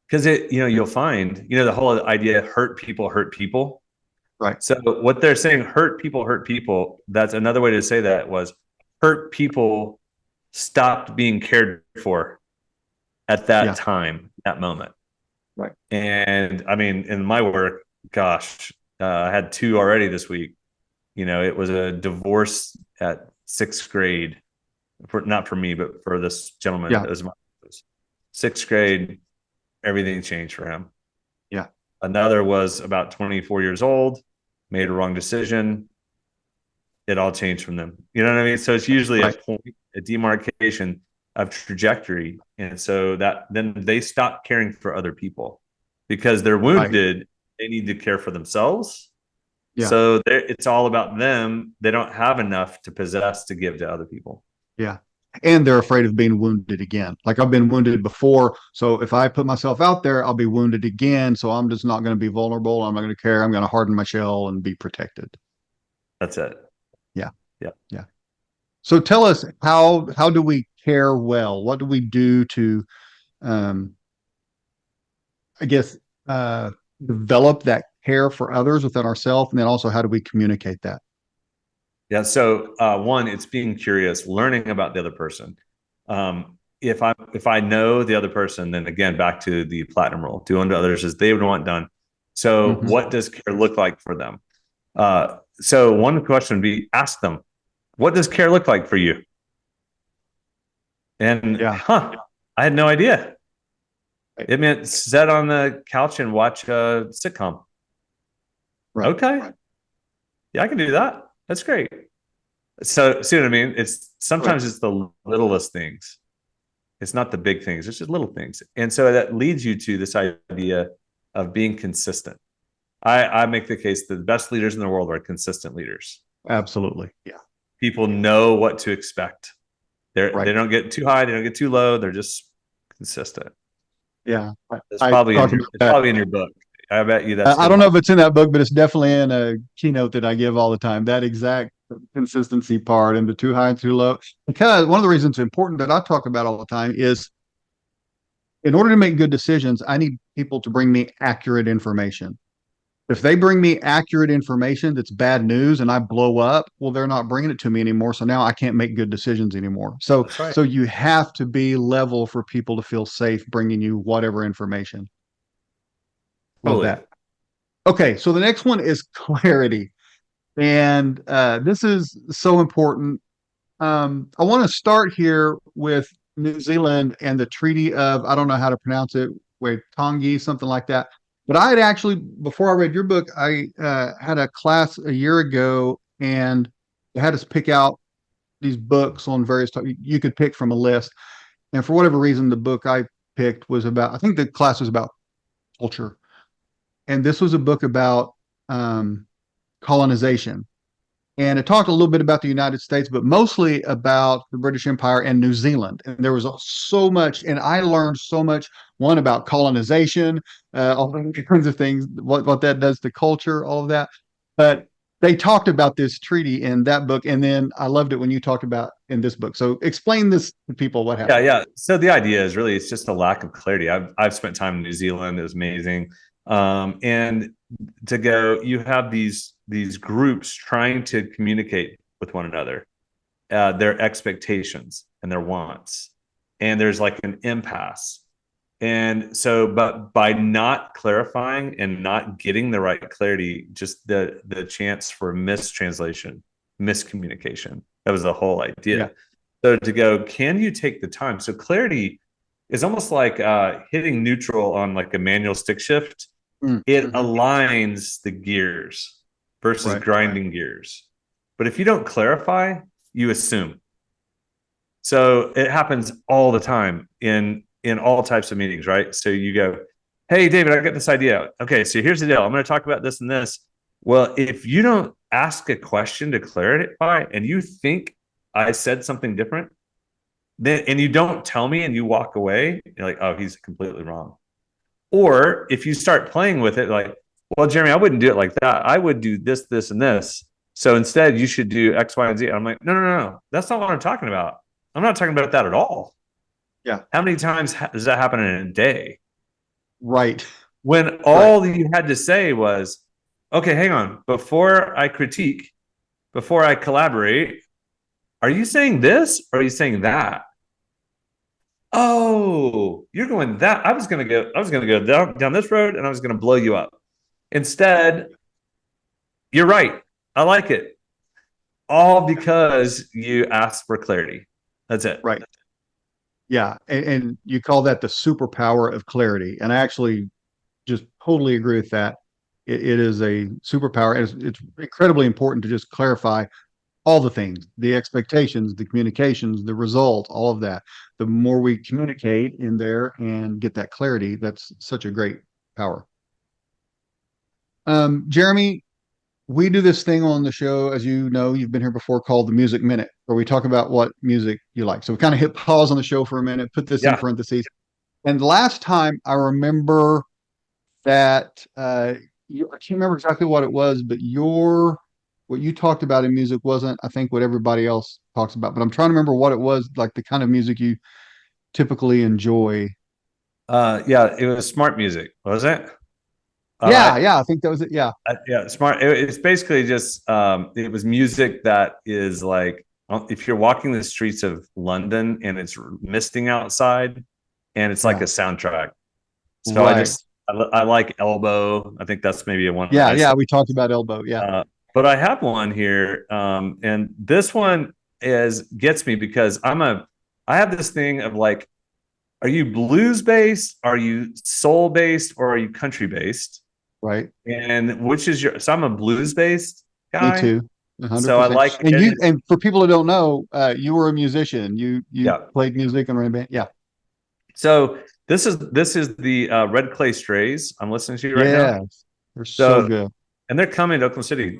Because you'll find, the whole idea, hurt people. Right. So what they're saying, hurt people, that's another way to say that was hurt people stopped being cared for at that time, that moment. Right. And I mean, in my work, gosh, I had 2 already this week. It was a divorce at 6th grade, not for me, but for this gentleman. Yeah. It was 6th grade. Everything changed for him. Yeah. Another was about 24 years old, made a wrong decision. It all changed from them. You know what I mean? So it's usually a point, a demarcation of trajectory. And so that then they stop caring for other people because they're wounded. Right. They need to care for themselves. Yeah. So it's all about them. They don't have enough to possess to give to other people. Yeah. And they're afraid of being wounded again. Like I've been wounded before. So if I put myself out there, I'll be wounded again. So I'm just not going to be vulnerable. I'm not going to care. I'm going to harden my shell and be protected. That's it. Yeah. Yeah. Yeah. So tell us, how do we care well? What do we do to, I guess, develop that care for others within ourselves? And then also, how do we communicate that? Yeah. So one, it's being curious, learning about the other person. If I know the other person, then again, back to the platinum rule, do unto others as they would want done. So what does care look like for them? So one question would be, ask them, what does care look like for you? And I had no idea. It meant sit on the couch and watch a sitcom. Right. Okay. Right. Yeah, I can do that. That's great. So see what I mean? It's sometimes it's the littlest things. It's not the big things. It's just little things. And so that leads you to this idea of being consistent. I make the case that the best leaders in the world are consistent leaders. Absolutely. Yeah. People know what to expect. They don't get too high. They don't get too low. They're just consistent. Yeah. It's probably in your book. I bet you that's. I don't know if it's in that book, but it's definitely in a keynote that I give all the time. That exact consistency part and the too high and too low. Because one of the reasons it's important that I talk about all the time is in order to make good decisions, I need people to bring me accurate information. If they bring me accurate information that's bad news and I blow up, well, they're not bringing it to me anymore. So now I can't make good decisions anymore. So, so you have to be level for people to feel safe bringing you whatever information. Love that. Okay, so the next one is clarity. And this is so important. I want to start here with New Zealand and the Treaty of, I don't know how to pronounce it, Waitangi, something like that. But I had actually, before I read your book, I had a class a year ago and they had us pick out these books on various topics. You could pick from a list. And for whatever reason, the book I picked was about, I think the class was about culture. And this was a book about colonization. And it talked a little bit about the United States, but mostly about the British Empire and New Zealand. And there was so much, and I learned so much, one about colonization, all kinds of things, what that does to culture, all of that. But they talked about this treaty in that book. And then I loved it when you talked about in this book. So explain this to people what Yeah, happened. yeah. So the idea is really it's just a lack of clarity. I've spent time in New Zealand. It was amazing. And to go, you have these groups trying to communicate with one another, their expectations and their wants, and there's like an impasse. And so, but by not clarifying and not getting the right clarity, just the chance for mistranslation, miscommunication. That was the whole idea. Yeah. So to go, can you take the time? So clarity is almost like hitting neutral on like a manual stick shift. It aligns the gears versus grinding gears. But if you don't clarify, you assume. So it happens all the time in all types of meetings, right? So you go, hey, David, I got this idea. Okay, so here's the deal. I'm going to talk about this and this. Well, if you don't ask a question to clarify and you think I said something different, then and you don't tell me and you walk away, you're like, oh, he's completely wrong. Or if you start playing with it, like, well, Jeremy, I wouldn't do it like that. I would do this, this, and this. So instead, you should do X, Y, and Z. And I'm like, no. That's not what I'm talking about. I'm not talking about that at all. Yeah. How many times does that happen in a day? Right. When all you had to say was, okay, hang on. Before I critique, before I collaborate, are you saying this or are you saying that? Oh, you're going that. I was gonna go down this road and I was gonna blow you up. Instead, you're right. I like it. All because you asked for clarity. That's it. Right. Yeah. And you call that the superpower of clarity. And I actually just totally agree with that. It is a superpower. It's incredibly important to just clarify all the things, the expectations, the communications, the result, all of that. The more we communicate in there and get that clarity, that's such a great power. Jeremy, we do this thing on the show, as you know, you've been here before, called the Music Minute, where we talk about what music you like. So we kind of hit pause on the show for a minute, put this in parentheses. And last time I remember that I can't remember exactly what it was, but what you talked about in music wasn't, I think, what everybody else talks about. But I'm trying to remember what it was, like the kind of music you typically enjoy. Yeah, it was smart music, was it? Yeah, I think that was it. Yeah. Yeah, smart. It's basically just it was music that is like if you're walking the streets of London and it's misting outside and it's like a soundtrack. So I like Elbow. I think that's maybe a one. Yeah, we talked about Elbow. Yeah. But I have one here, and this one gets me because I have this thing of like, are you blues based? Are you soul based? Or are you country based? Right. And which is so I'm a blues based guy. Me too. 100%. So I like and for people who don't know, you were a musician. You played music and ran a band. Yeah. So this is the Red Clay Strays I'm listening to right now. Yeah, they're so good. And they're coming to Oklahoma City.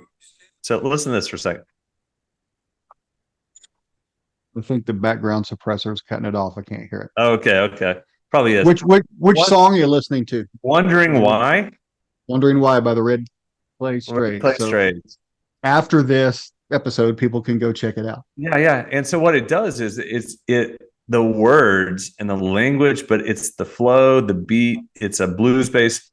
So listen to this for a second. I think the background suppressor is cutting it off. I can't hear it. Okay. Probably is. Which song are you listening to? Wondering Why? Wondering Why by the Red Clay Strays. Strays. After this episode, people can go check it out. Yeah. And so what it does is the words and the language, but it's the flow, the beat. It's a blues based,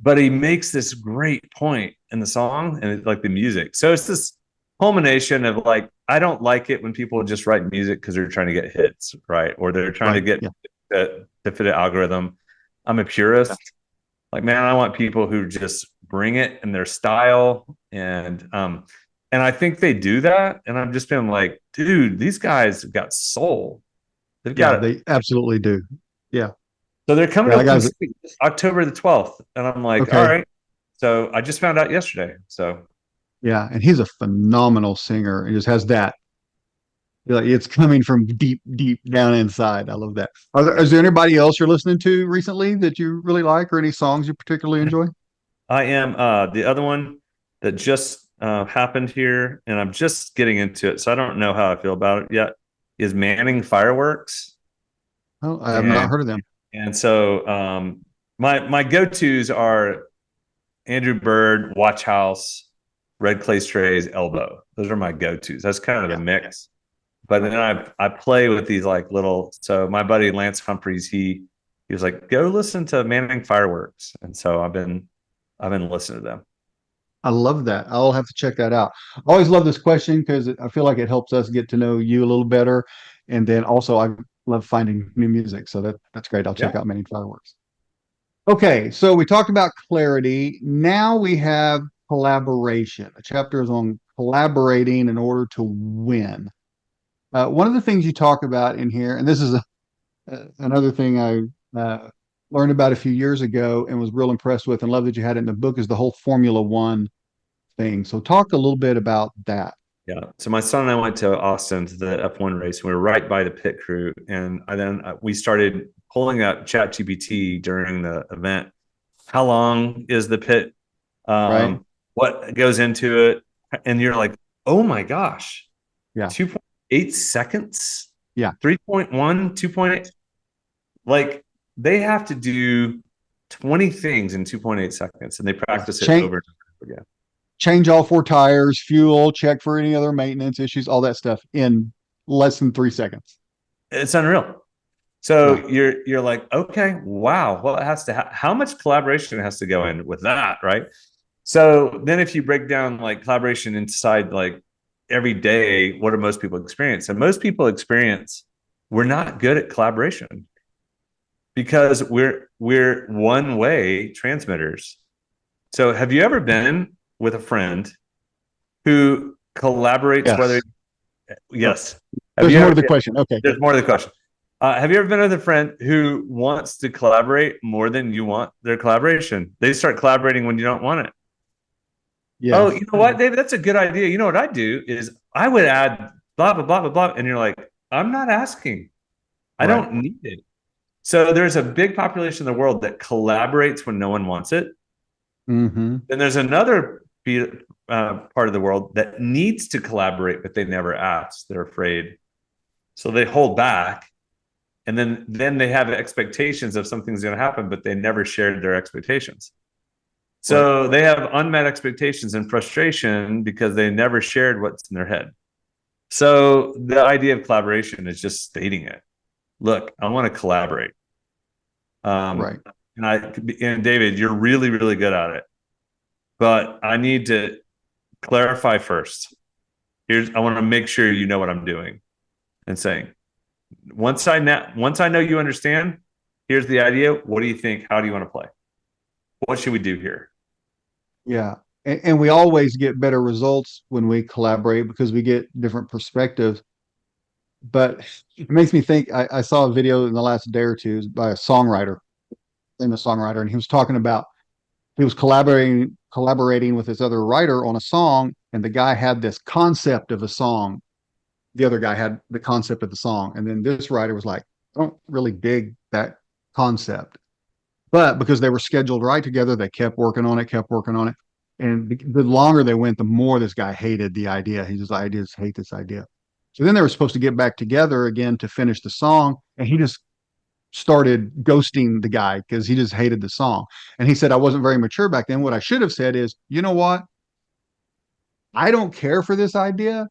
but he makes this great point in the song and it's like the music. So it's this culmination of like, I don't like it when people just write music because they're trying to get hits, right? Or they're trying to get to fit an algorithm. I'm a purist. Like, man, I want people who just bring it in their style. And I think they do that. And I'm just been like, dude, these guys have got soul. They absolutely do. Yeah. So they're coming up October the 12th. And I'm like, all right. So I just found out yesterday. So yeah, and he's a phenomenal singer. He just has that. Like it's coming from deep, deep down inside. I love that. Is there anybody else you're listening to recently that you really like, or any songs you particularly enjoy? I am the other one that just happened here, and I'm just getting into it, so I don't know how I feel about it yet. Is manning fireworks, Oh, I have not and heard of them. so my go-tos are Andrew Bird, Watch House, Red Clay Strays, Elbow. Those are my go-tos. That's kind of the Yeah. mix. But then I play with these like little. So my buddy Lance Humphreys, he was like, go listen to Manning Fireworks, and so I've been listening to them. I love that. I'll have to check that out. I always love this question because I feel like it helps us get to know you a little better. And then also I love finding new music. So that's great. I'll check Yeah. out Many Fireworks. Okay, so we talked about clarity. Now we have collaboration. A chapter is on collaborating in order to win. One of the things you talk about in here, and this is another thing I learned about a few years ago and was real impressed with and love that you had it in the book, is the whole Formula One thing. So talk a little bit about that. Yeah. So my son and I went to Austin to the F1 race. We were right by the pit crew, and then we started pulling up ChatGPT during the event. How long is the pit? Right? What goes into it? And you're like, oh my gosh, Yeah. 2.8 seconds, Yeah. 3.1, 2.8. Like they have to do 20 things in 2.8 seconds, and they Yes. practice it over and over again. Change all four tires, fuel, check for any other maintenance issues, all that stuff in less than 3 seconds. It's unreal. Yeah. So you're like, okay, wow, what has to how much collaboration has to go in with that, right? So then if you break down like collaboration inside like every day, what do most people experience? And most people experience we're not good at collaboration because we're one way transmitters. So have you ever been with a friend who collaborates Yes. whether yes. Have There's you more ever to the question. Okay. there's more to the question. Have you ever been with a friend who wants to collaborate more than you want their collaboration? They start collaborating when you don't want it. Oh, Yes. you know what, David? That's a good idea. You know what I do is I would add blah, blah, blah, blah, blah. And you're like, I'm not asking. I Right. don't need it. So there's a big population in the world that collaborates when no one wants it. Mm-hmm. Then there's another part of the world that needs to collaborate, but they never ask. They're afraid. So they hold back. And then they have expectations of something's going to happen, but they never shared their expectations. Right. So they have unmet expectations and frustration because they never shared what's in their head. So the idea of collaboration is just stating it. Look, I want to collaborate. Right. And David, you're really, really good at it. But I need to clarify first. I want to make sure you know what I'm doing and saying. Once I know you understand, here's the idea. What do you think? How do you want to play? What should we do here? Yeah. And we always get better results when we collaborate because we get different perspectives. But it makes me think I saw a video in the last day or two by a songwriter, famous songwriter, and he was talking about he was collaborating with this other writer on a song, and the guy had this concept of a song. The other guy had the concept of the song, and then this writer was like, I don't really dig that concept. But because they were scheduled right together, they kept working on it, kept working on it. And the longer they went, the more this guy hated the idea. He just, I just hate this idea. So then they were supposed to get back together again to finish the song. And he just started ghosting the guy because he just hated the song. And he said, I wasn't very mature back then. What I should have said is, you know what? I don't care for this idea,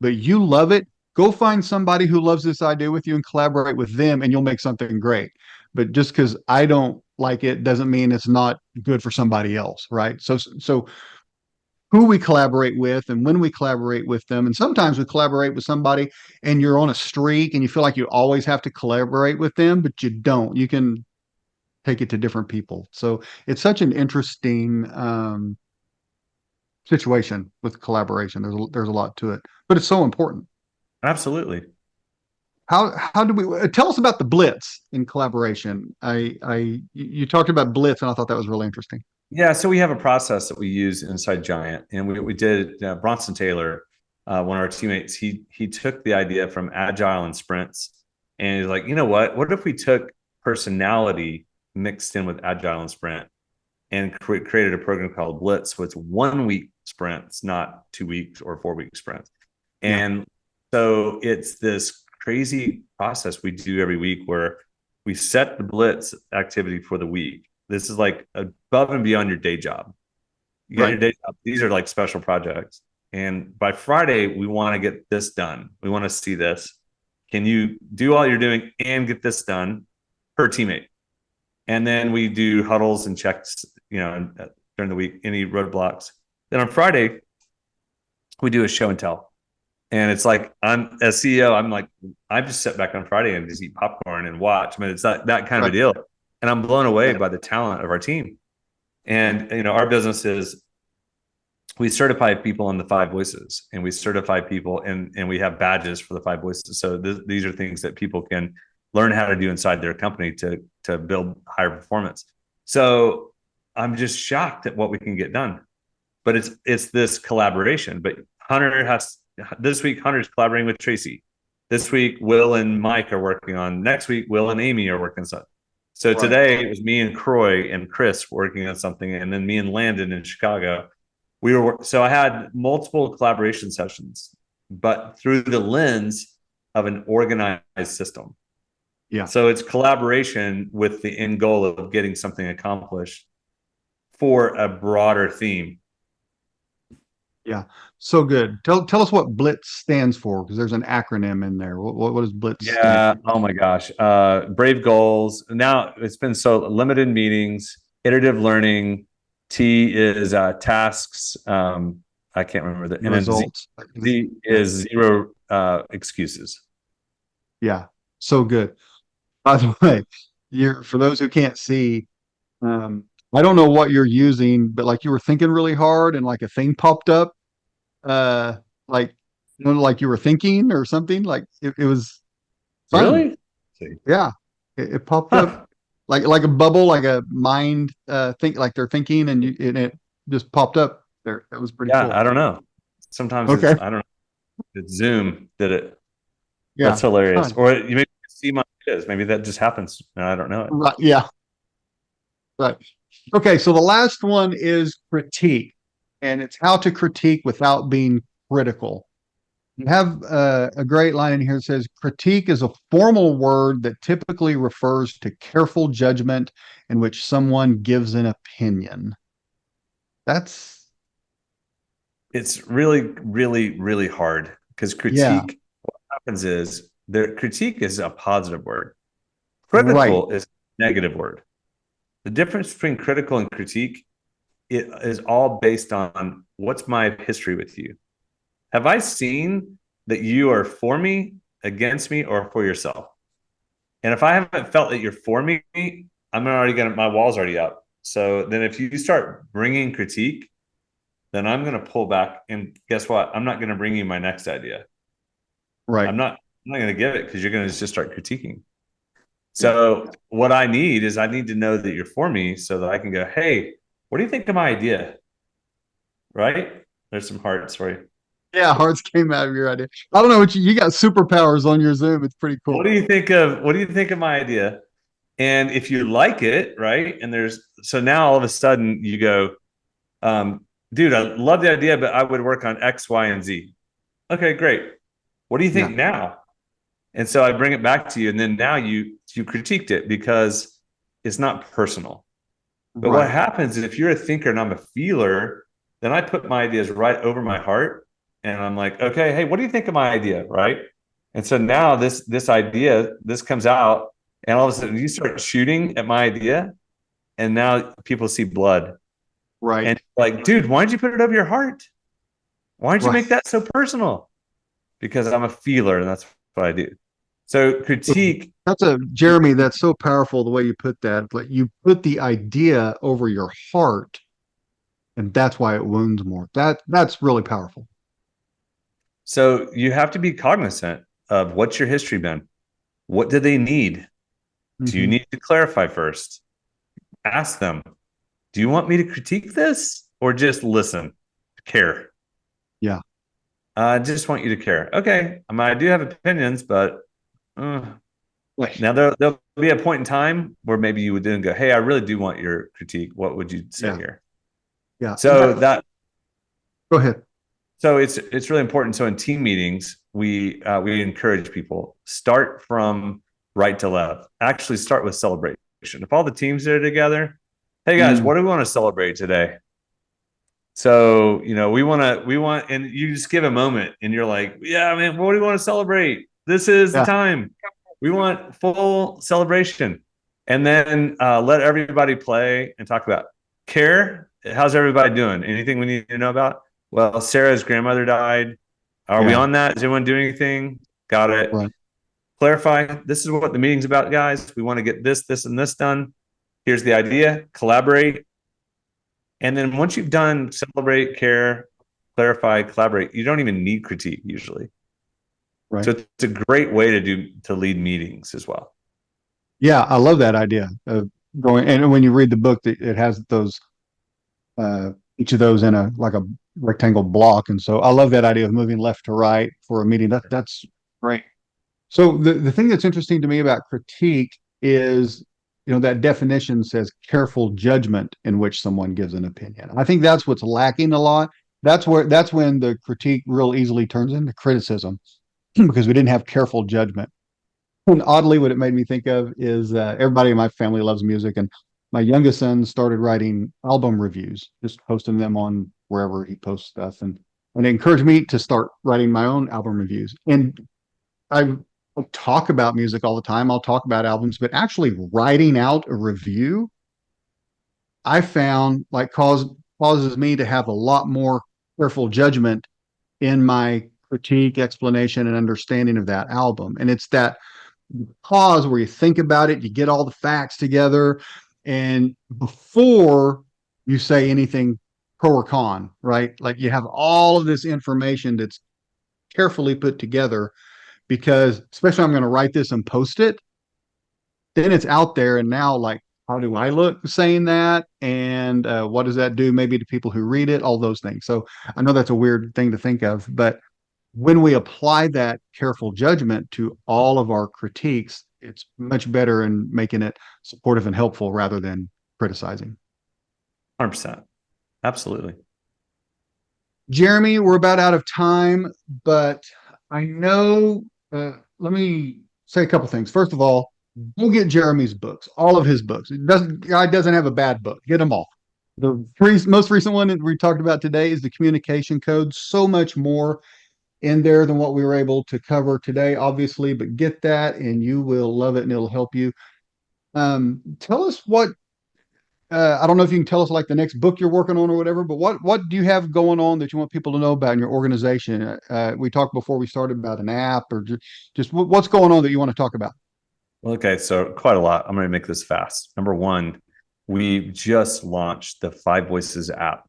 but you love it. Go find somebody who loves this idea with you and collaborate with them, and you'll make something great. But just because I don't like it doesn't mean it's not good for somebody else, right? So who we collaborate with and when we collaborate with them, and sometimes we collaborate with somebody and you're on a streak and you feel like you always have to collaborate with them, but you don't. You can take it to different people. So it's such an interesting situation with collaboration. There's a lot to it, but it's so important. Absolutely. How do we tell us about the blitz in collaboration? I you talked about blitz and I thought that was really interesting. Yeah, so we have a process that we use inside Giant, and we did Bronson Taylor, one of our teammates. He took the idea from agile and sprints, and he's like, you know what? What if we took personality mixed in with agile and sprint? and created a program called Blitz. So it's 1 week sprints, not 2 weeks or 4 week sprints. And so it's this crazy process we do every week where we set the Blitz activity for the week. This is like above and beyond your day job. You got your day job. These are like special projects. And by Friday, we want to get this done. We want to see this. Can you do all you're doing and get this done per teammate? And then we do huddles and checks, during the week, any roadblocks. Then on Friday, we do a show and tell. And it's like, I'm as CEO, I'm like, I just sit back on Friday and just eat popcorn and watch. I mean, it's not that kind of a deal. And I'm blown away by the talent of our team. And, our business is, we certify people on the 5 voices, and we certify people and we have badges for the 5 voices. So these are things that people can learn how to do inside their company to build higher performance. So I'm just shocked at what we can get done, but it's this collaboration. But this week, Hunter's collaborating with Tracy. This week, Will and Mike are working on. Next week, Will and Amy are working on something. So today it was me and Croy and Chris working on something, and then me and Landon in Chicago. So I had multiple collaboration sessions, but through the lens of an organized system. Yeah. So it's collaboration with the end goal of getting something accomplished for a broader theme. Yeah. So good. Tell us what Blitz stands for, because there's an acronym in there. What does Blitz stand for? Oh my gosh. Brave goals. Now it's been so limited meetings, iterative learning. T is tasks. I can't remember the results. Z is zero excuses. Yeah. So good. By the way, for those who can't see, I don't know what you're using, but like you were thinking really hard and like a thing popped up, like like you were thinking or something. Like it was fun. Really? Yeah. It popped up like a bubble, like a mind think like they're thinking, and it just popped up there. That was pretty cool. I don't know. Sometimes Okay. I don't know. It's Zoom did it. Yeah. That's hilarious. Fun. Or you maybe see my ideas. Maybe that just happens and I don't know it. Right. Yeah. Right. Okay. So the last one is critique, and it's how to critique without being critical. You have a great line in here that says, critique is a formal word that typically refers to careful judgment in which someone gives an opinion. It's really, really, really hard because critique, what happens is critique is a positive word. Critical is a negative word. The difference between critical and critique, it is all based on what's my history with you. Have I seen that you are for me, against me, or for yourself? And if I haven't felt that you're for me, my wall's already up. So then if you start bringing critique, then I'm going to pull back. And guess what? I'm not going to bring you my next idea. Right. I'm not going to give it because you're going to just start critiquing. So what I need to know that you're for me so that I can go, hey, what do you think of my idea? Right? There's some hearts for you. Yeah, hearts came out of your idea. I don't know what you got superpowers on your Zoom. It's pretty cool. What do you think of my idea? And if you like it, right? And so now all of a sudden you go, dude, I love the idea, but I would work on X, Y, and Z. Okay, great. What do you think now? And so I bring it back to you, and then now you critiqued it because it's not personal. But what happens is if you're a thinker and I'm a feeler, then I put my ideas right over my heart, and I'm like, okay, hey, what do you think of my idea, right? And so now this idea, this comes out, and all of a sudden you start shooting at my idea, and now people see blood. Right. And like, dude, why did you put it over your heart? Why did you make that so personal? Because I'm a feeler, and that's what I do. So critique. Jeremie, that's so powerful the way you put that. Like you put the idea over your heart, and that's why it wounds more. That's really powerful. So you have to be cognizant of what's your history been. What do they need? Do you need to clarify first? Ask them, do you want me to critique this or just listen, care? Yeah. I just want you to care. Okay. I do have opinions, but Right. Now there'll be a point in time where maybe you would then go, "Hey, I really do want your critique. What would you say Yeah. here?" Yeah. So that Go ahead. so it's really important. So in team meetings, we encourage people start from right to left. Actually, start with celebration. If all the teams are together, hey guys, Mm, what do we want to celebrate today? So, we want, and you just give a moment and you're like, yeah, man, what do we want to celebrate? This is the yeah. time. We want full celebration. And then let everybody play and talk about care. How's everybody doing? Anything we need to know about? Well, Sarah's grandmother died. Are we Yeah. on that? Is anyone doing anything? Got it. Right. Clarify. This is what the meeting's about, guys. We want to get this, and this done. Here's the idea. Collaborate. And then once you've done celebrate, care, clarify, collaborate, you don't even need critique usually. Right. So it's a great way to lead meetings as well. Yeah. I love that idea of going. And when you read the book, it has those, each of those in a, like a rectangle block. And so I love that idea of moving left to right for a meeting. That's great. So the thing that's interesting to me about critique is, that definition says careful judgment in which someone gives an opinion. I think that's what's lacking a lot. That's when the critique real easily turns into criticism because we didn't have careful judgment. And oddly, what it made me think of is everybody in my family loves music, and my youngest son started writing album reviews, just posting them on wherever he posts stuff, and it encouraged me to start writing my own album reviews. And I talk about music all the time. I'll talk about albums, but actually writing out a review, I found like causes me to have a lot more careful judgment in my critique, explanation, and understanding of that album. And it's that pause where you think about it, you get all the facts together, and before you say anything pro or con, right? Like you have all of this information that's carefully put together because especially I'm going to write this and post it, then it's out there. And now, like, how do I look saying that? And what does that do maybe to people who read it? All those things. So I know that's a weird thing to think of, but when we apply that careful judgment to all of our critiques, it's much better in making it supportive and helpful rather than criticizing. 100%. Absolutely. Jeremie, we're about out of time, but I know, let me say a couple things. First of all, go get Jeremie's books, all of his books. Guy doesn't have a bad book. Get them all. The most recent one that we talked about today is the communication code. So much more in there than what we were able to cover today, obviously, but get that and you will love it and it'll help you. Tell us what I don't know if you can tell us like the next book you're working on or whatever, but what do you have going on that you want people to know about in your organization? We talked before we started about an app or just what's going on that you want to talk about? Okay, so quite a lot. I'm going to make this fast. Number one, we just launched the Five Voices app.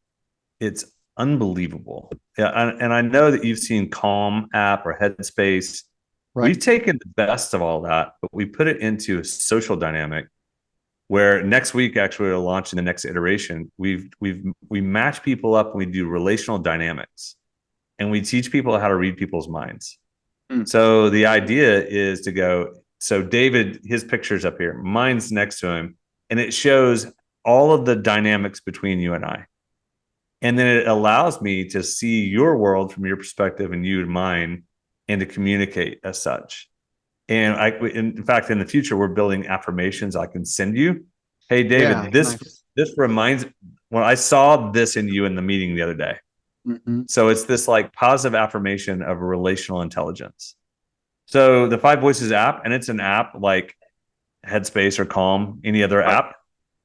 It's unbelievable. Yeah, and I know that you've seen Calm app or Headspace. Right. We've taken the best of all that, but we put it into a social dynamic where next week actually we'll launch in the next iteration. We match people up and we do relational dynamics, and we teach people how to read people's minds. So the idea is to go. So David, his picture's up here, mine's next to him, and it shows all of the dynamics between you and I. And then it allows me to see your world from your perspective and you and mine, and to communicate as such. And in fact, in the future, we're building affirmations I can send you. Hey, David, Yeah, this nice. this reminds when I saw this in you in the meeting the other day. Mm-hmm. So it's this like positive affirmation of relational intelligence. So the Five Voices app, and it's an app like Headspace or Calm, any other Right. app,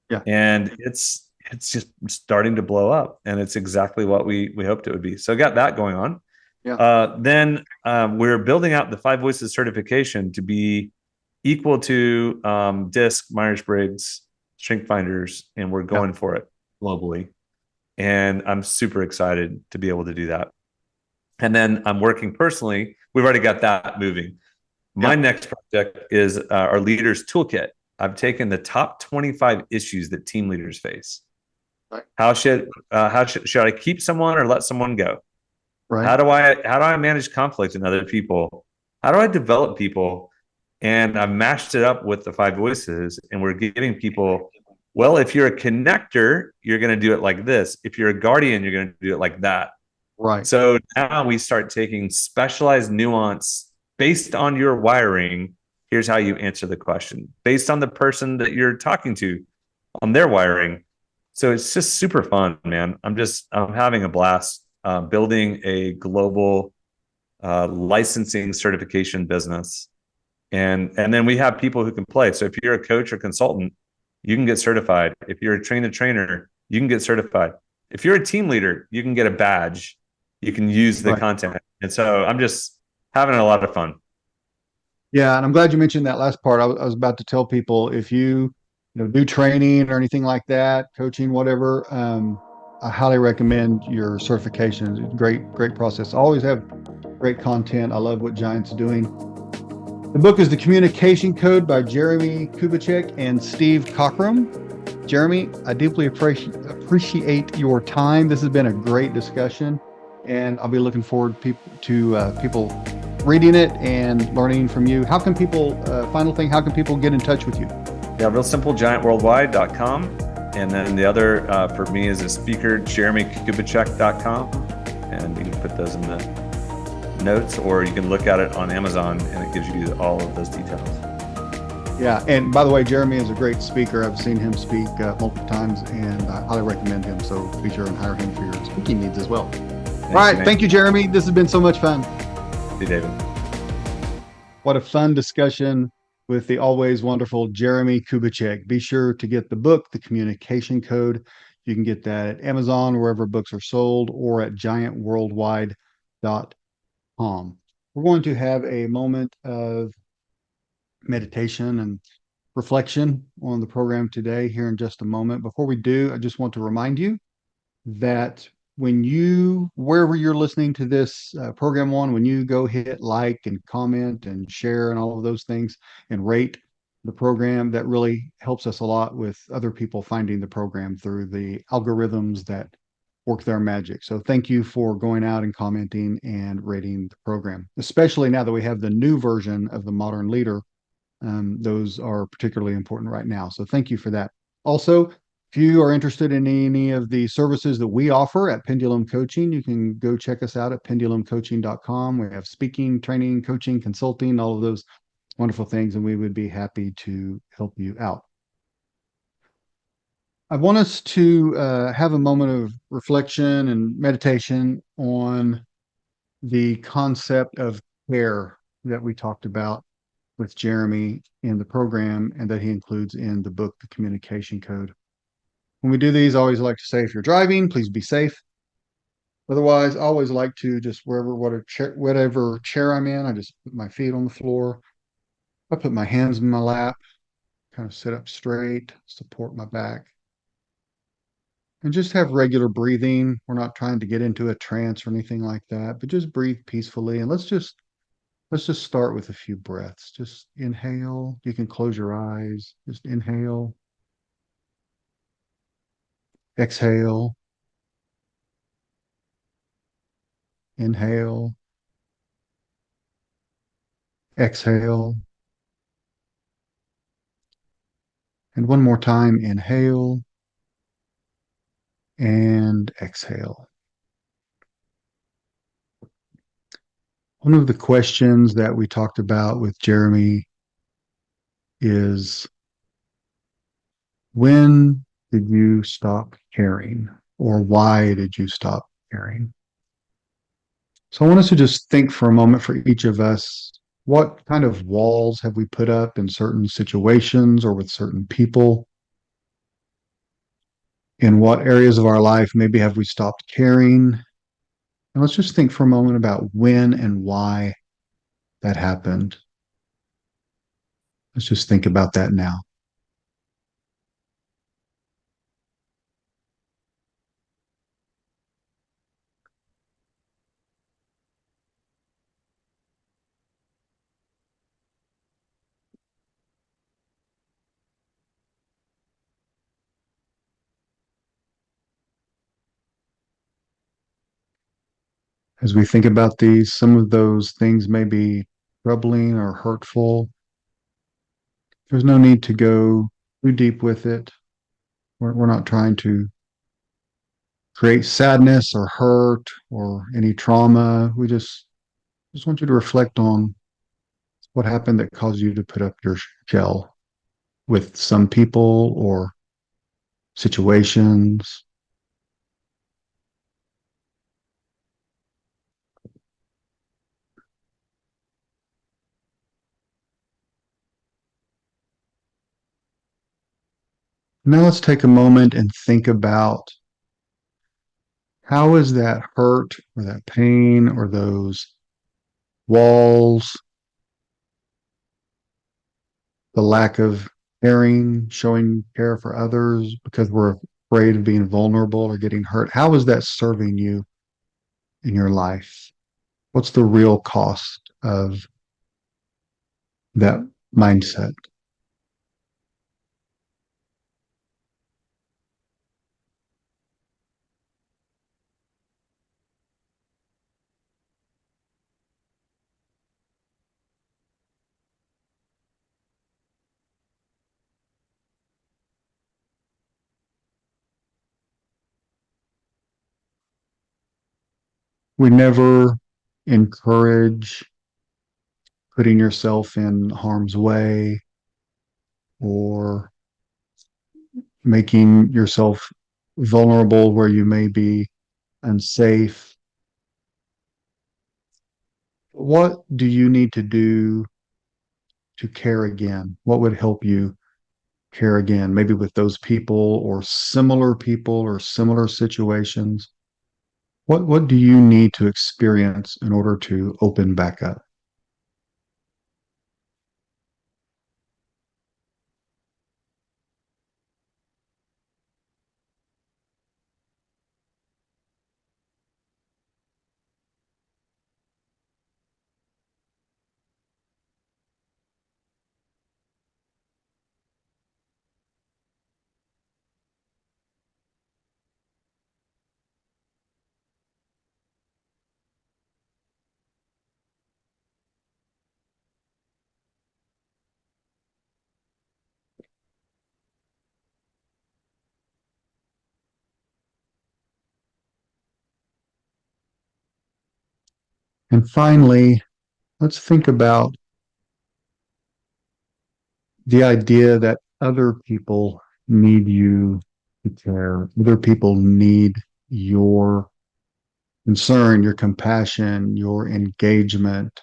Yeah. and it's just starting to blow up, and it's exactly what we hoped it would be. So got that going on. Yeah. Then we're building out the Five Voices certification to be equal to DISC, Myers-Briggs, Strength Finders, and we're going for it globally. And I'm super excited to be able to do that. And then I'm working personally. We've already got that moving. My next project is our Leaders Toolkit. I've taken the top 25 issues that team leaders face. Right. How should I keep someone or let someone go? Right. How do I manage conflict in other people? How do I develop people? And I've mashed it up with the five voices, and we're giving people, well, if you're a connector, you're going to do it like this. If you're a guardian, you're going to do it like that. Right. So now we start taking specialized nuance based on your wiring. Here's how you answer the question based on the person that you're talking to on their wiring. So it's just super fun, man. I'm having a blast building a global licensing certification business. And then we have people who can play. So if you're a coach or consultant, you can get certified. If you're a trainer, you can get certified. If you're a team leader, you can get a badge. You can use the Right. content. And so I'm just having a lot of fun. Yeah, and I'm glad you mentioned that last part. I was about to tell people if you do training or anything like that, coaching, whatever, I highly recommend your certification. It's a great process. Always have great content. I love what Giant's doing. The book is The Communication Code by Jeremie Kubicek and Steve Cockrum. Jeremie, I deeply appreciate your time. This has been a great discussion, and I'll be looking forward to people reading it and learning from you. How can people, final thing, how can people get in touch with you? Yeah, real simple, giantworldwide.com. And then the other for me is a speaker, jeremiekubicek.com. And you can put those in the notes, or you can look at it on Amazon and it gives you all of those details. Yeah, and by the way, Jeremie is a great speaker. I've seen him speak multiple times, and I highly recommend him. So be sure and hire him for your speaking needs as well. All right, thank you, Jeremie. This has been so much fun. Hey, David. What a fun discussion with the always wonderful Jeremie Kubicek. Be sure to get the book, The Communication Code. You can get that at Amazon, wherever books are sold, or at giantworldwide.com. We're going to have a moment of meditation and reflection on the program today here in just a moment. Before we do, I just want to remind you that wherever you're listening to this program on, when you go hit like and comment and share and all of those things and rate the program, that really helps us a lot with other people finding the program through the algorithms that work their magic. So thank you for going out and commenting and rating the program, especially now that we have the new version of the Modern Leader. Those are particularly important right now. So thank you for that. Also, if you are interested in any of the services that we offer at Pendulum Coaching, you can go check us out at pendulumcoaching.com. We have speaking, training, coaching, consulting, all of those wonderful things, and we would be happy to help you out. I want us to have a moment of reflection and meditation on the concept of care that we talked about with Jeremie in the program and that he includes in the book, The Communication Code. When we do these, I always like to say, if you're driving, please be safe. Otherwise, I always like to just whatever chair I'm in, I just put my feet on the floor. I put my hands in my lap, kind of sit up straight, support my back, and just have regular breathing. We're not trying to get into a trance or anything like that, but just breathe peacefully. And let's just start with a few breaths. Just inhale. You can close your eyes. Just inhale. Exhale. Inhale. Exhale. And one more time, inhale and exhale. One of the questions that we talked about with Jeremie is, when did you stop caring, or why did you stop caring? So I want us to just think for a moment for each of us, what kind of walls have we put up in certain situations or with certain people? In what areas of our life maybe have we stopped caring? And let's just think for a moment about when and why that happened. Let's just think about that now. As we think about these, some of those things may be troubling or hurtful. There's no need to go too deep with it. We're not trying to create sadness or hurt or any trauma. We just want you to reflect on what happened that caused you to put up your shell with some people or situations. Now let's take a moment and think about how is that hurt or that pain or those walls, the lack of caring, showing care for others because we're afraid of being vulnerable or getting hurt. How is that serving you in your life? What's the real cost of that mindset? We never encourage putting yourself in harm's way or making yourself vulnerable where you may be unsafe. What do you need to do to care again? What would help you care again? Maybe with those people or similar situations. What do you need to experience in order to open back up? And finally, let's think about the idea that other people need you to care. Other people need your concern, your compassion, your engagement.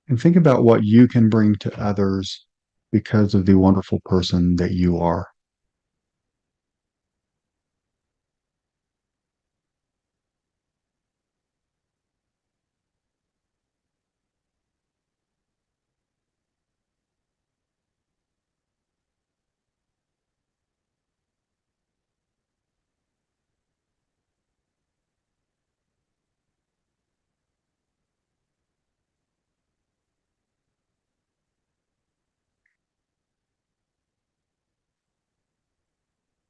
And think about what you can bring to others because of the wonderful person that you are.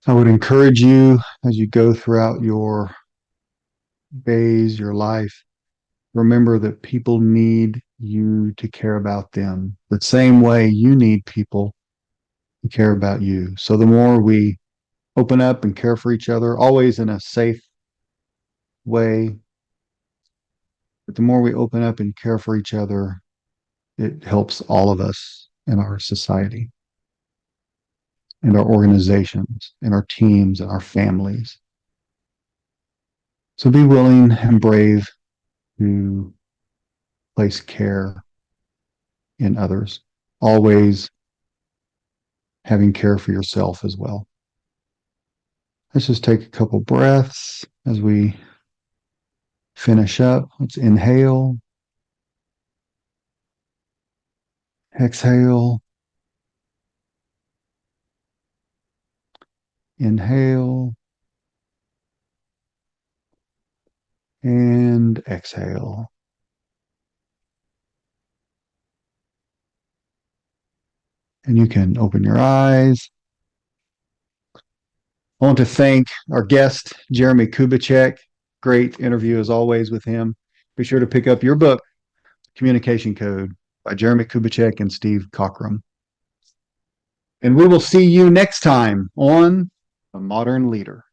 I would encourage you as you go throughout your days, your life, remember that people need you to care about them the same way you need people to care about you. So the more we open up and care for each other, always in a safe way, but the more we open up and care for each other, it helps all of us in our society, and our organizations, and our teams, and our families. So be willing and brave to place care in others, always having care for yourself as well. Let's just take a couple breaths as we finish up. Let's inhale, exhale, inhale, and exhale. And you can open your eyes. I want to thank our guest, Jeremie Kubicek. Great interview as always with him. Be sure to pick up your book, Communication Code. by Jeremie Kubicek and Steve Cockrum. And we will see you next time on The Modern Leader.